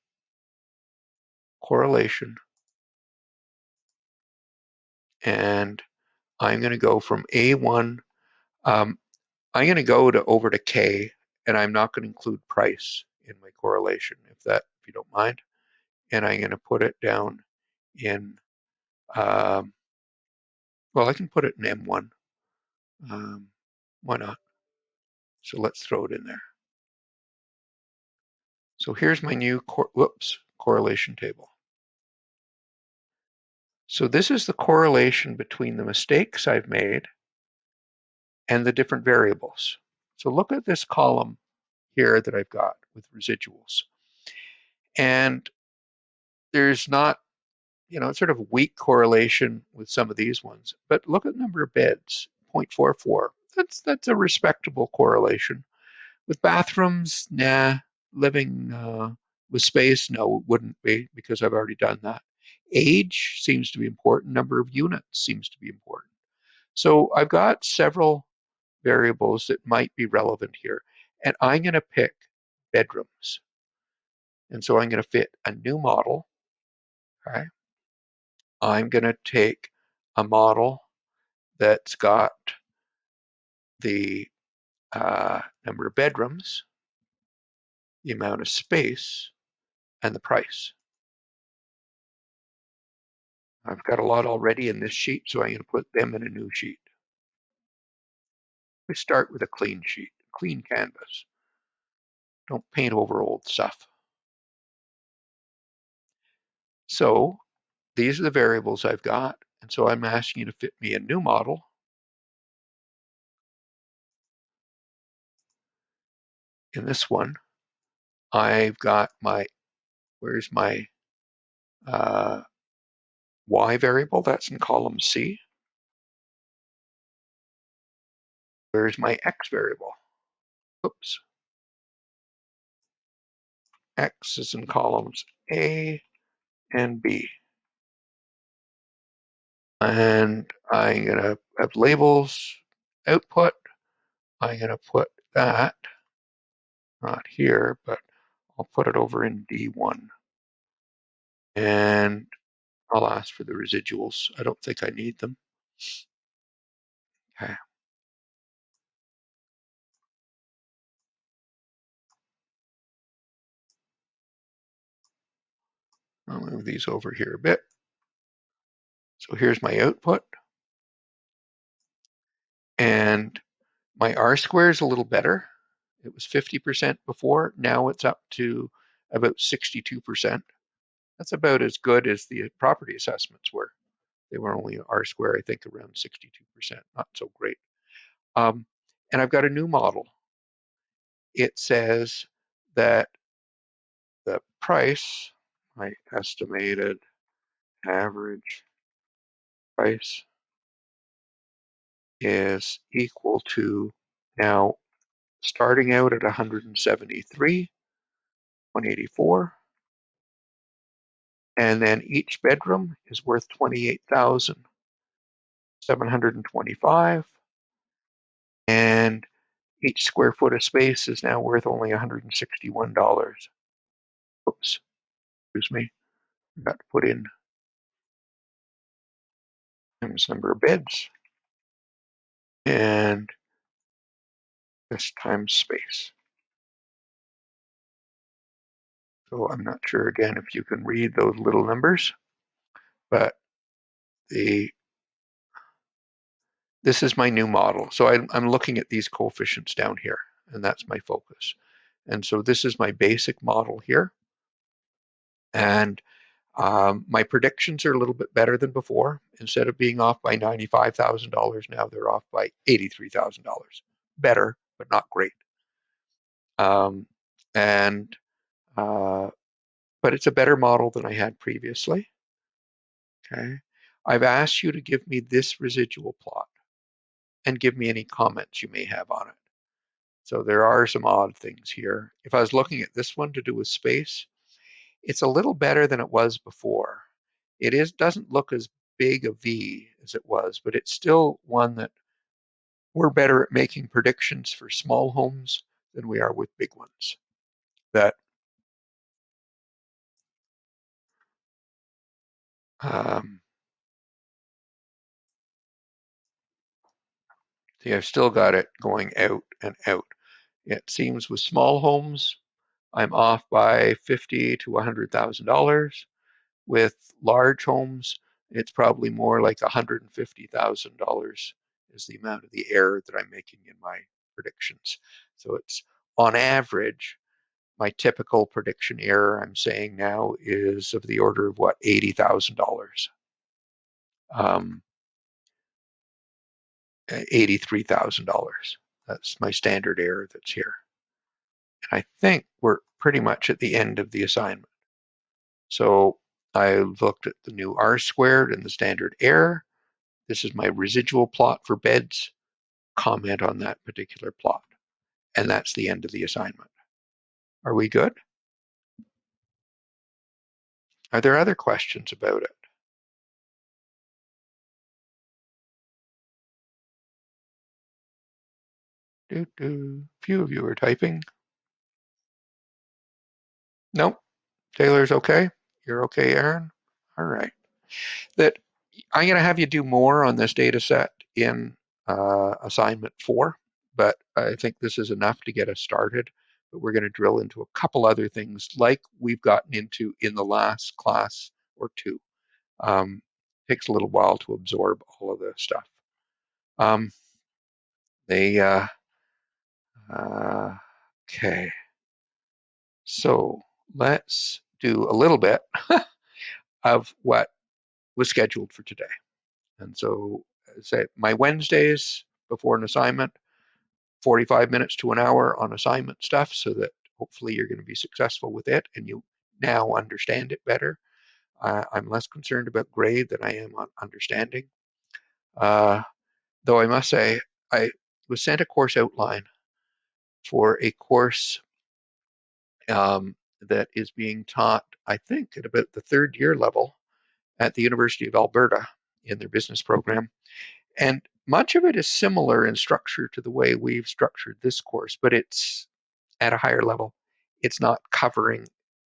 correlation, and I'm going to go from A1. I'm going to go over to K, and I'm not going to include price in my correlation, if you don't mind. And I'm going to put it down in, well, I can put it in M1. Why not? So let's throw it in there. So here's my new correlation table. So this is the correlation between the mistakes I've made and the different variables. So look at this column here that I've got with residuals. And there's not, sort of weak correlation with some of these ones, but look at the number of beds, 0.44. That's a respectable correlation. With bathrooms, nah. Living with space, no, it wouldn't be, because I've already done that. Age seems to be important. Number of units seems to be important. So I've got several variables that might be relevant here. And I'm going to pick bedrooms. And so I'm going to fit a new model. Okay. I'm going to take a model that's got the number of bedrooms, the amount of space, and the price. I've got a lot already in this sheet, so I'm going to put them in a new sheet. We start with a clean sheet, clean canvas. Don't paint over old stuff. So these are the variables I've got, and so I'm asking you to fit me a new model. In this one, I've got where's my Y variable? That's in column C. Where's my X variable? Oops. X is in columns A and B. And I'm going to have labels, output. I'm going to put that, not here, but I'll put it over in D1. And I'll ask for the residuals. I don't think I need them. Okay. I'll move these over here a bit. So here's my output. And my R-square is a little better. It was 50% before. Now it's up to about 62%. That's about as good as the property assessments were. They were only R-square, I think, around 62%. Not so great. And I've got a new model. It says that the price, my estimated average price, is equal to, now starting out at 173, 184, and then each bedroom is worth 28,725, and each square foot of space is now worth only $161. Oops, excuse me. I got to put in times number of beds and this times space. So I'm not sure again if you can read those little numbers, but this is my new model. So I'm looking at these coefficients down here, and that's my focus. And so this is my basic model here. And my predictions are a little bit better than before. Instead of being off by $95,000, now they're off by $83,000. Better, but not great. Um, and but it's a better model than I had previously. Okay, I've asked you to give me this residual plot and give me any comments you may have on it. So there are some odd things here. If I was looking at this one to do with space, it's a little better than it was before. Doesn't look as big a V as it was, but it's still one that we're better at making predictions for small homes than we are with big ones. That see, I've still got it going out and out. It seems with small homes, I'm off by $50,000 to $100,000. With large homes, it's probably more like $150,000 is the amount of the error that I'm making in my predictions. So it's on average, my typical prediction error I'm saying now is of the order of what, $80,000, $83,000. That's my standard error that's here. And I think we're pretty much at the end of the assignment. So I looked at the new R squared and the standard error. This is my residual plot for beds. Comment on that particular plot. And that's the end of the assignment. Are we good? Are there other questions about it? Few of you are typing. Nope. Taylor's okay. You're okay, Aaron? All right. That I'm going to have you do more on this data set in assignment 4, but I think this is enough to get us started. But we're going to drill into a couple other things like we've gotten into in the last class or two. Takes a little while to absorb all of this stuff. They okay. So let's do a little bit of what was scheduled for today. And so, say my Wednesdays before an assignment, 45 minutes to an hour on assignment stuff, so that hopefully you're going to be successful with it and you now understand it better. I'm less concerned about grade than I am on understanding. Though I must say, I was sent a course outline for a course that is being taught, I think, at about the third year level at the University of Alberta in their business program. And much of it is similar in structure to the way we've structured this course, but it's at a higher level. It's not covering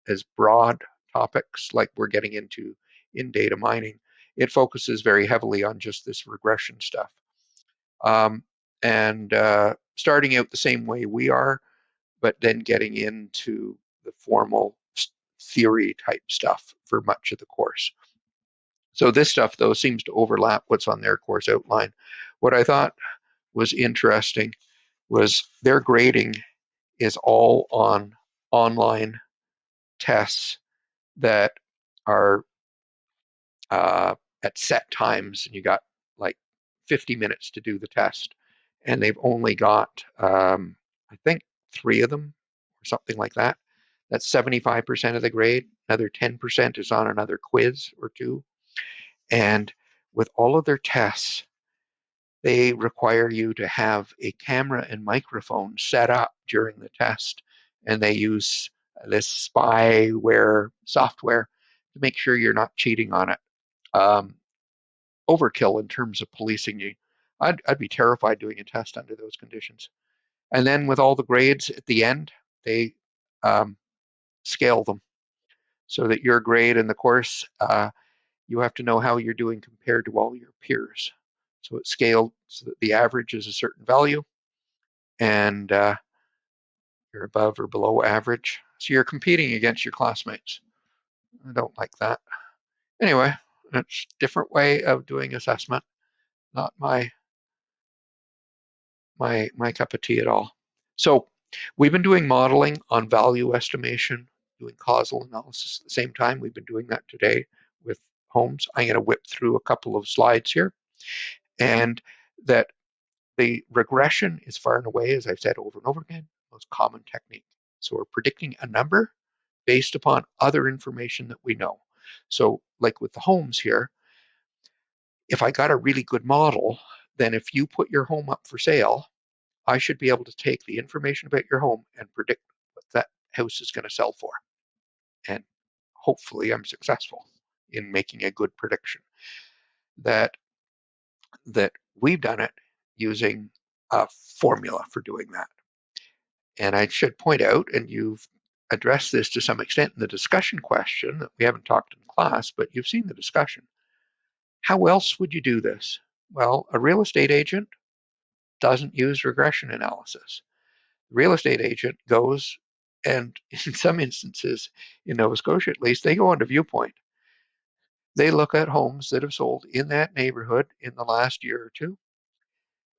as broad topics like we're getting into in data mining. It focuses very heavily on just this regression stuff. And starting out the same way we are, but then getting into the formal theory type stuff for much of the course. So this stuff, though, seems to overlap what's on their course outline. What I thought was interesting was their grading is all on online tests that are at set times, and you got like 50 minutes to do the test. And they've only got, I think, 3 of them or something like that. That's 75% of the grade. Another 10% is on another quiz or two. And with all of their tests, they require you to have a camera and microphone set up during the test. And they use this spyware software to make sure you're not cheating on it. Overkill in terms of policing you. I'd be terrified doing a test under those conditions. And then with all the grades at the end, they scale them. so that your grade in the course, you have to know how you're doing compared to all your peers. So it's scaled so that the average is a certain value, and you're above or below average. So you're competing against your classmates. I don't like that. Anyway, it's a different way of doing assessment. Not my cup of tea at all. So we've been doing modeling on value estimation, doing causal analysis at the same time. We've been doing that today with homes. I'm going to whip through a couple of slides here, and that the regression is far and away, as I've said over and over again, the most common technique. So we're predicting a number based upon other information that we know. So like with the homes here, if I got a really good model, then if you put your home up for sale, I should be able to take the information about your home and predict what that house is going to sell for. And hopefully I'm successful in making a good prediction. That we've done it using a formula for doing that. And I should point out, and you've addressed this to some extent in the discussion question that we haven't talked in class, but you've seen the discussion. How else would you do this? Well, a real estate agent doesn't use regression analysis. The real estate agent goes, and in some instances, in Nova Scotia at least, they go onto Viewpoint. They look at homes that have sold in that neighborhood in the last year or two,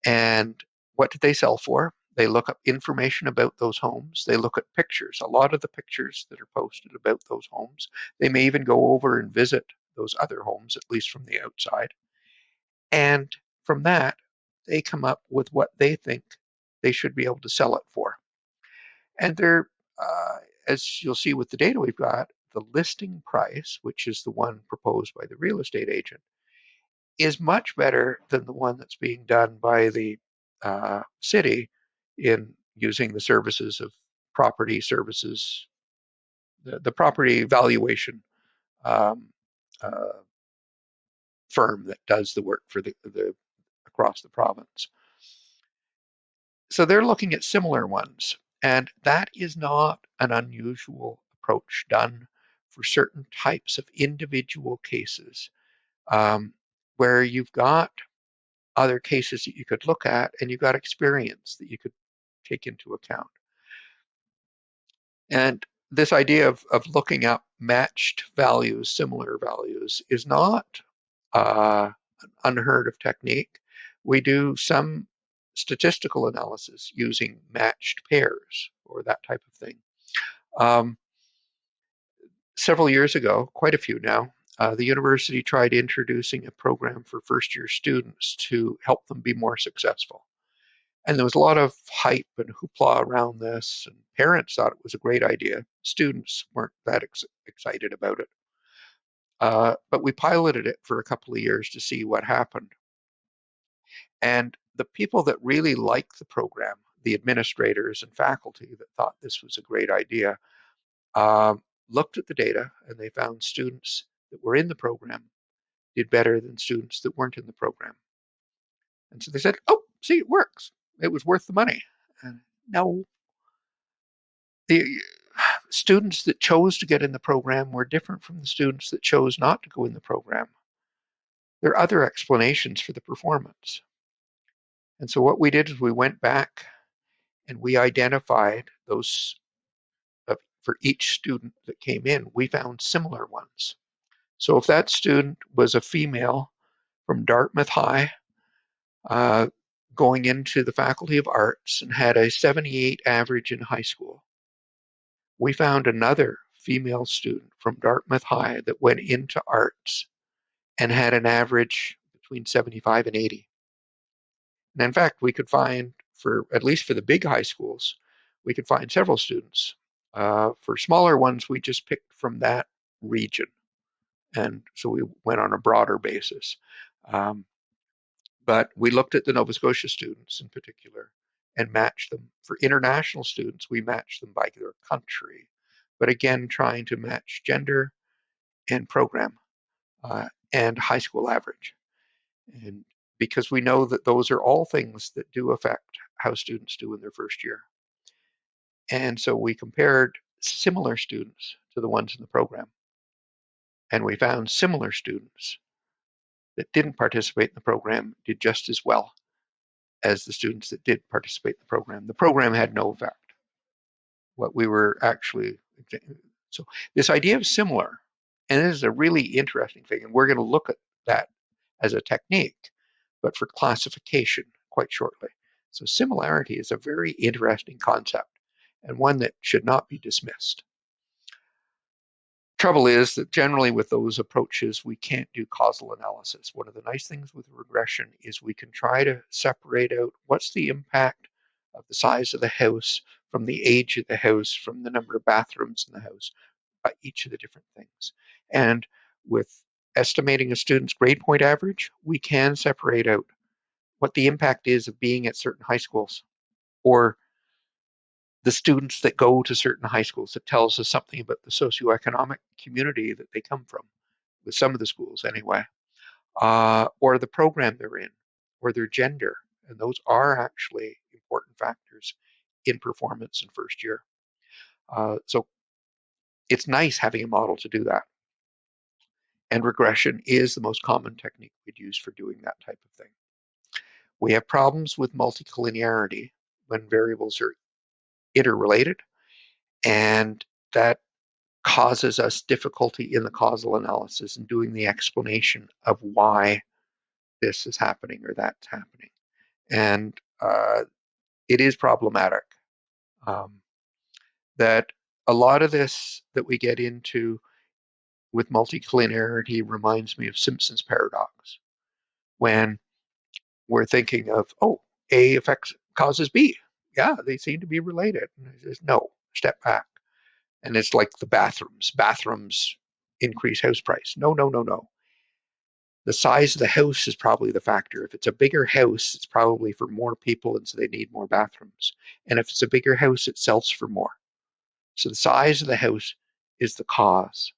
and what did they sell for? They look up information about those homes. They look at pictures, a lot of the pictures that are posted about those homes. They may even go over and visit those other homes, at least from the outside. And from that, they come up with what they think they should be able to sell it for. And they're, as you'll see with the data we've got, the listing price, which is the one proposed by the real estate agent, is much better than the one that's being done by the city in using the services of property services, the property valuation um, uh, firm that does the work for the across the province. So they're looking at similar ones, and that is not an unusual approach done for certain types of individual cases where you've got other cases that you could look at and you've got experience that you could take into account. And this idea of looking up matched values, similar values, is not an unheard of technique. We do some statistical analysis using matched pairs or that type of thing. Several years ago, quite a few now, the university tried introducing a program for first-year students to help them be more successful. And there was a lot of hype and hoopla around this, and parents thought it was a great idea. Students weren't that excited about it. But we piloted it for a couple of years to see what happened. And the people that really liked the program, the administrators and faculty that thought this was a great idea, looked at the data and they found students that were in the program did better than students that weren't in the program. And so they said, oh, see, it works. It was worth the money. And no, the students that chose to get in the program were different from the students that chose not to go in the program. There are other explanations for the performance. And so what we did is we went back and we identified those for each student that came in. We found similar ones. So if that student was a female from Dartmouth High, going into the Faculty of Arts and had a 78 average in high school, we found another female student from Dartmouth High that went into arts and had an average between 75 and 80. And in fact, we could find, for at least for the big high schools, we could find several students. For smaller ones, we just picked from that region. And so we went on a broader basis. But we looked at the Nova Scotia students in particular and matched them. For international students, we matched them by their country. But again, trying to match gender and program and high school average. And because we know that those are all things that do affect how students do in their first year. And so we compared similar students to the ones in the program. And we found similar students that didn't participate in the program did just as well as the students that did participate in the program. The program had no effect. What we were actually, so this idea of similar, and this is a really interesting thing, and we're going to look at that as a technique, but for classification quite shortly. So similarity is a very interesting concept and one that should not be dismissed. Trouble is that generally with those approaches, we can't do causal analysis. One of the nice things with regression is we can try to separate out what's the impact of the size of the house from the age of the house, from the number of bathrooms in the house, by each of the different things. And with estimating a student's grade point average, we can separate out what the impact is of being at certain high schools or the students that go to certain high schools. That tells us something about the socioeconomic community that they come from, with some of the schools anyway, or the program they're in, or their gender. And those are actually important factors in performance in first year. So it's nice having a model to do that. And regression is the most common technique we'd use for doing that type of thing. We have problems with multicollinearity when variables are interrelated, and that causes us difficulty in the causal analysis and doing the explanation of why this is happening or that's happening. And it is problematic that a lot of this that we get into with multicollinearity reminds me of Simpson's paradox, when we're thinking of, oh, A affects causes B. Yeah, they seem to be related. And it says, no, step back. And it's like the bathrooms. Bathrooms increase house price. No, no, no, no. The size of the house is probably the factor. If it's a bigger house, it's probably for more people, and so they need more bathrooms. And if it's a bigger house, it sells for more. So the size of the house is the cause,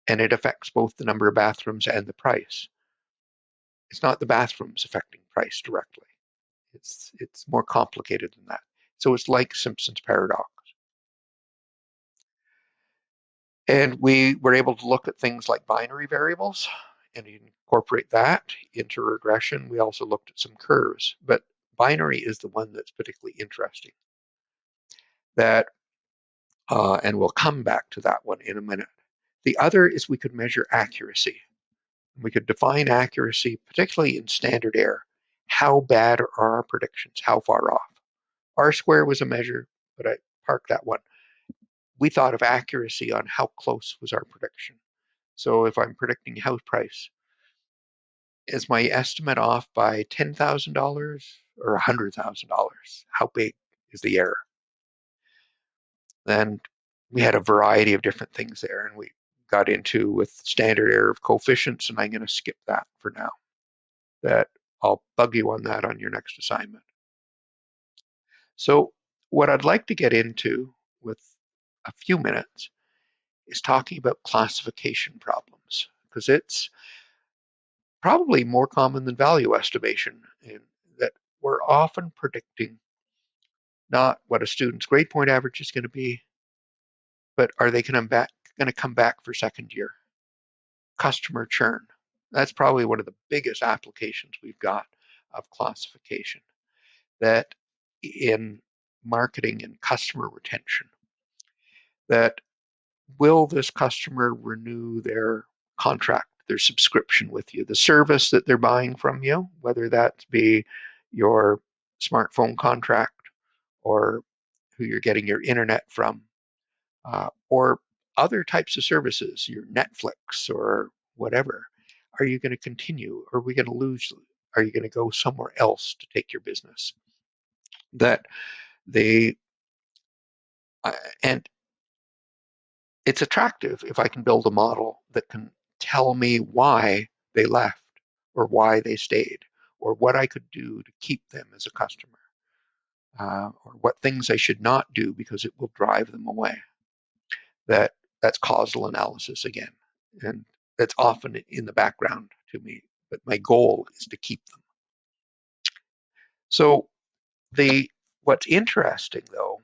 and it affects both the number of bathrooms and the price. It's not the bathrooms affecting price directly. It's more complicated than that. So it's like Simpson's paradox. And we were able to look at things like binary variables and incorporate that into regression. We also looked at some curves, but binary is the one that's particularly interesting. That, and we'll come back to that one in a minute. The other is we could measure accuracy. We could define accuracy, particularly in standard error. How bad are our predictions? How far off? R square was a measure, but I parked that one. We thought of accuracy on how close was our prediction. So if I'm predicting house price, is my estimate off by $10,000 or $100,000? How big is the error? And we had a variety of different things there, and we got into with standard error of coefficients, and I'm going to skip that for now. That I'll bug you on that on your next assignment. So what I'd like to get into with a few minutes is talking about classification problems, because it's probably more common than value estimation, in that we're often predicting not what a student's grade point average is going to be, but are they going to come back for second year? Customer churn. That's probably one of the biggest applications we've got of classification. That in marketing and customer retention, that will this customer renew their contract, their subscription with you, the service that they're buying from you, whether that be your smartphone contract or who you're getting your internet from, or other types of services, your Netflix or whatever. Are you going to continue? Or are we going to lose? Are you going to go somewhere else to take your business? That they, and it's attractive if I can build a model that can tell me why they left or why they stayed or what I could do to keep them as a customer, or what things I should not do because it will drive them away. That's causal analysis again, and that's often in the background to me, but my goal is to keep them. So what's interesting though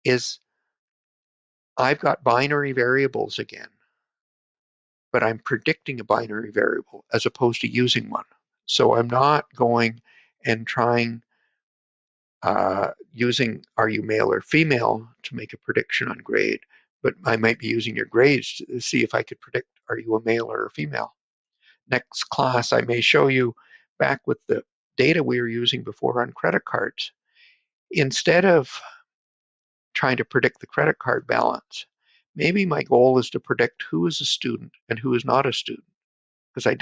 is I've got binary variables again but I'm predicting a binary variable as opposed to using one. So I'm not going and trying using are you male or female to make a prediction on grade, but I might be using your grades to see if I could predict are you a male or a female. Next class, I may show you back with the data we were using before on credit cards. Instead of trying to predict the credit card balance, maybe my goal is to predict who is a student and who is not a student, because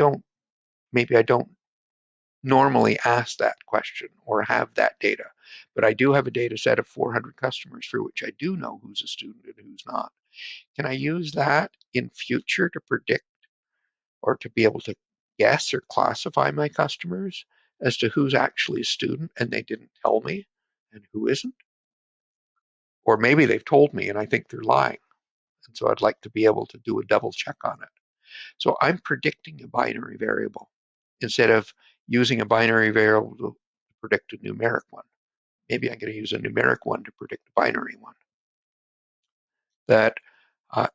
maybe I don't normally ask that question or have that data, but I do have a data set of 400 customers for which I do know who's a student and who's not. Can I use that in future to predict or to be able to guess or classify my customers as to who's actually a student and they didn't tell me and who isn't? Or maybe they've told me and I think they're lying. And so I'd like to be able to do a double check on it. So I'm predicting a binary variable instead of using a binary variable to predict a numeric one. Maybe I'm going to use a numeric one to predict a binary one.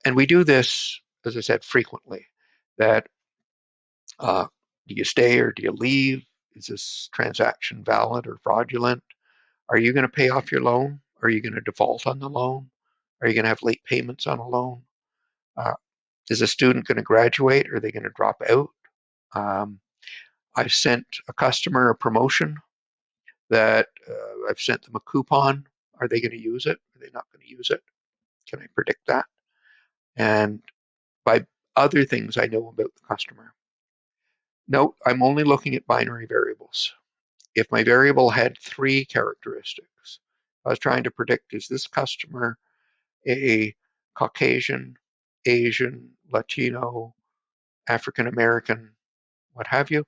And we do this, as I said, frequently. That do you stay or do you leave? Is this transaction valid or fraudulent? Are you going to pay off your loan? Are you going to default on the loan? Are you going to have late payments on a loan? Uh, is a student going to graduate? Or are they going to drop out? Um, I've sent a customer a promotion that I've sent them a coupon. Are they going to use it? Are they not going to use it? Can I predict that? And by other things I know about the customer. Note, I'm only looking at binary variables. If my variable had 3 characteristics, I was trying to predict, is this customer a Caucasian, Asian, Latino, African American, what have you?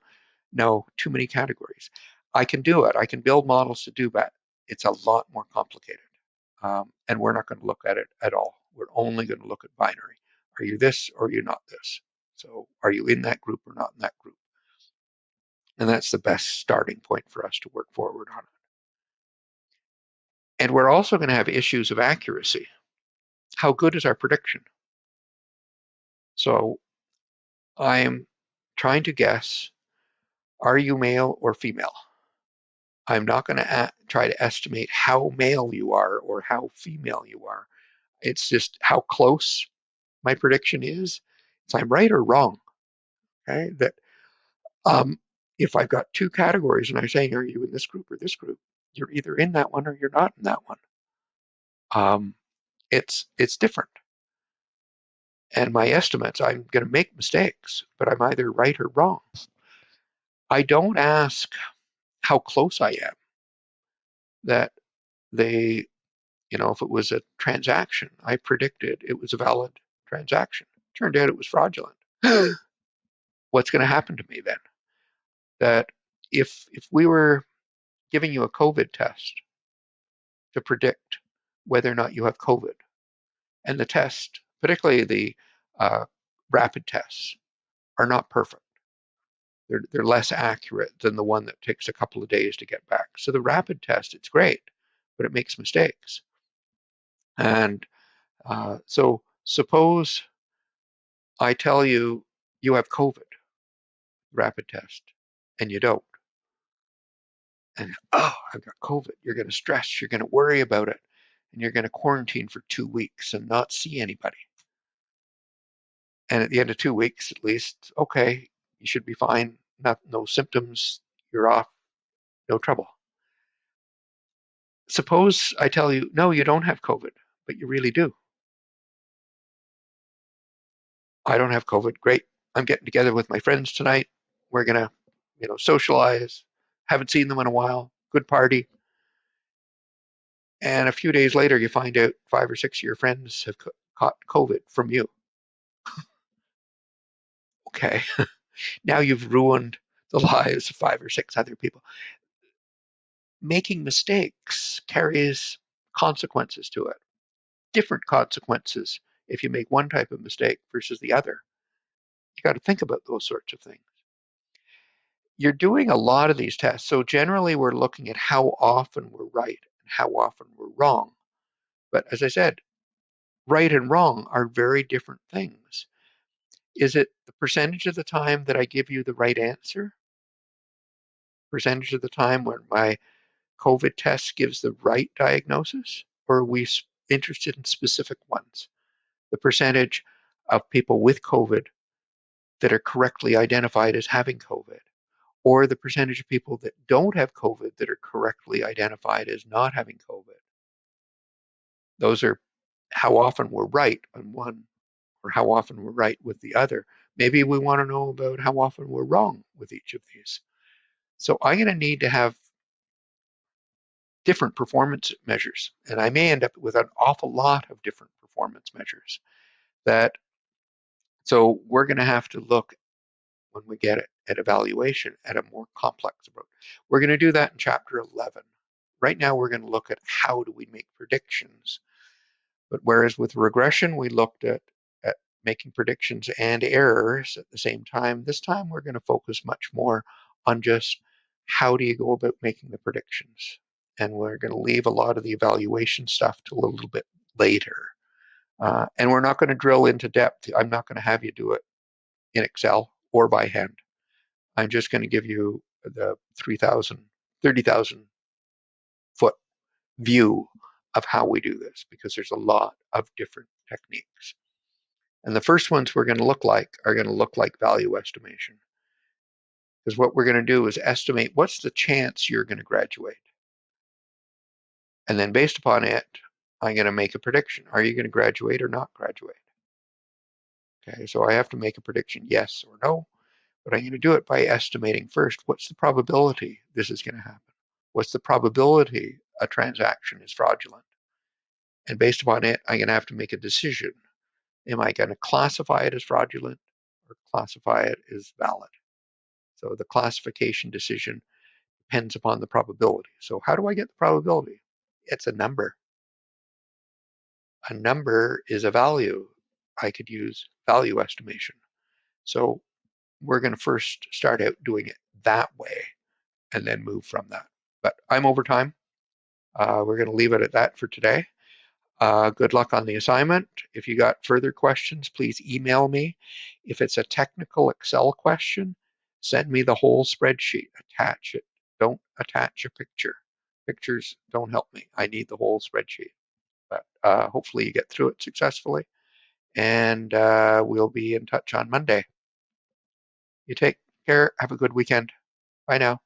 No, too many categories. I can do it. I can build models to do that. It's a lot more complicated. And we're not going to look at it at all. We're only going to look at binary. Are you this or are you not this? So are you in that group or not in that group? And that's the best starting point for us to work forward on it. And we're also going to have issues of accuracy. How good is our prediction? So I'm trying to guess, are you male or female? I'm not going to try to estimate how male you are or how female you are. It's just how close my prediction is. So I'm right or wrong. Okay, that um, if I've got 2 categories and I'm saying, are you in this group or this group? You're either in that one or you're not in that one. Um, it's different. And my estimates, I'm going to make mistakes, but I'm either right or wrong. I don't ask how close I am. That they, if it was a transaction, I predicted it was a valid transaction. Turned out it was fraudulent. What's going to happen to me then? That if we were giving you a COVID test to predict whether or not you have COVID, and the test, particularly the rapid tests, are not perfect. They're less accurate than the one that takes a couple of days to get back. So the rapid test, it's great, but it makes mistakes. And so suppose I tell you you have COVID, rapid test, and you don't. And oh, I've got COVID. You're going to stress. You're going to worry about it, and you're going to quarantine for 2 weeks and not see anybody. And at the end of 2 weeks, at least, okay, you should be fine. No symptoms. You're off. No trouble. Suppose I tell you, no, you don't have COVID, but you really do. I don't have COVID. Great. I'm getting together with my friends tonight. We're gonna, socialize. Haven't seen them in a while. Good party. And a few days later, you find out 5 or 6 of your friends have caught COVID from you. Okay. Now you've ruined the lives of 5 or 6 other people. Making mistakes carries consequences to it. Different consequences if you make one type of mistake versus the other. You got to think about those sorts of things. You're doing a lot of these tests. So generally we're looking at how often we're right and how often we're wrong. But as I said, right and wrong are very different things. Is it the percentage of the time that I give you the right answer? Percentage of the time when my COVID test gives the right diagnosis? Or are we interested in specific ones? The percentage of people with COVID that are correctly identified as having COVID, or the percentage of people that don't have COVID that are correctly identified as not having COVID. Those are how often we're right on one or how often we're right with the other. Maybe we want to know about how often we're wrong with each of these. So I'm going to need to have different performance measures, and I may end up with an awful lot of different performance measures. So we're going to have to look when we get it at evaluation at a more complex approach. We're going to do that in chapter 11. Right now we're going to look at how do we make predictions. But whereas with regression we looked at making predictions and errors at the same time, this time we're going to focus much more on just how do you go about making the predictions. And we're going to leave a lot of the evaluation stuff to a little bit later. And we're not going to drill into depth. I'm not going to have you do it in Excel or by hand. I'm just going to give you the 30,000 foot view of how we do this, because there's a lot of different techniques. And the first ones we're going to look like are going to look like value estimation. Because what we're going to do is estimate what's the chance you're going to graduate. And then based upon it, I'm going to make a prediction. Are you going to graduate or not graduate? Okay, so I have to make a prediction, yes or no. But I'm going to do it by estimating first, what's the probability this is going to happen? What's the probability a transaction is fraudulent? And based upon it, I'm going to have to make a decision. Am I going to classify it as fraudulent or classify it as valid? So the classification decision depends upon the probability. So how do I get the probability? It's a number. A number is a value. I could use value estimation. So we're going to first start out doing it that way and then move from that. But I'm over time. We're going to leave it at that for today. Good luck on the assignment. If you got further questions, please email me. If it's a technical Excel question, send me the whole spreadsheet. Attach it. Don't attach a picture. Pictures don't help me. I need the whole spreadsheet. But hopefully you get through it successfully. And we'll be in touch on Monday. You take care. Have a good weekend. Bye now.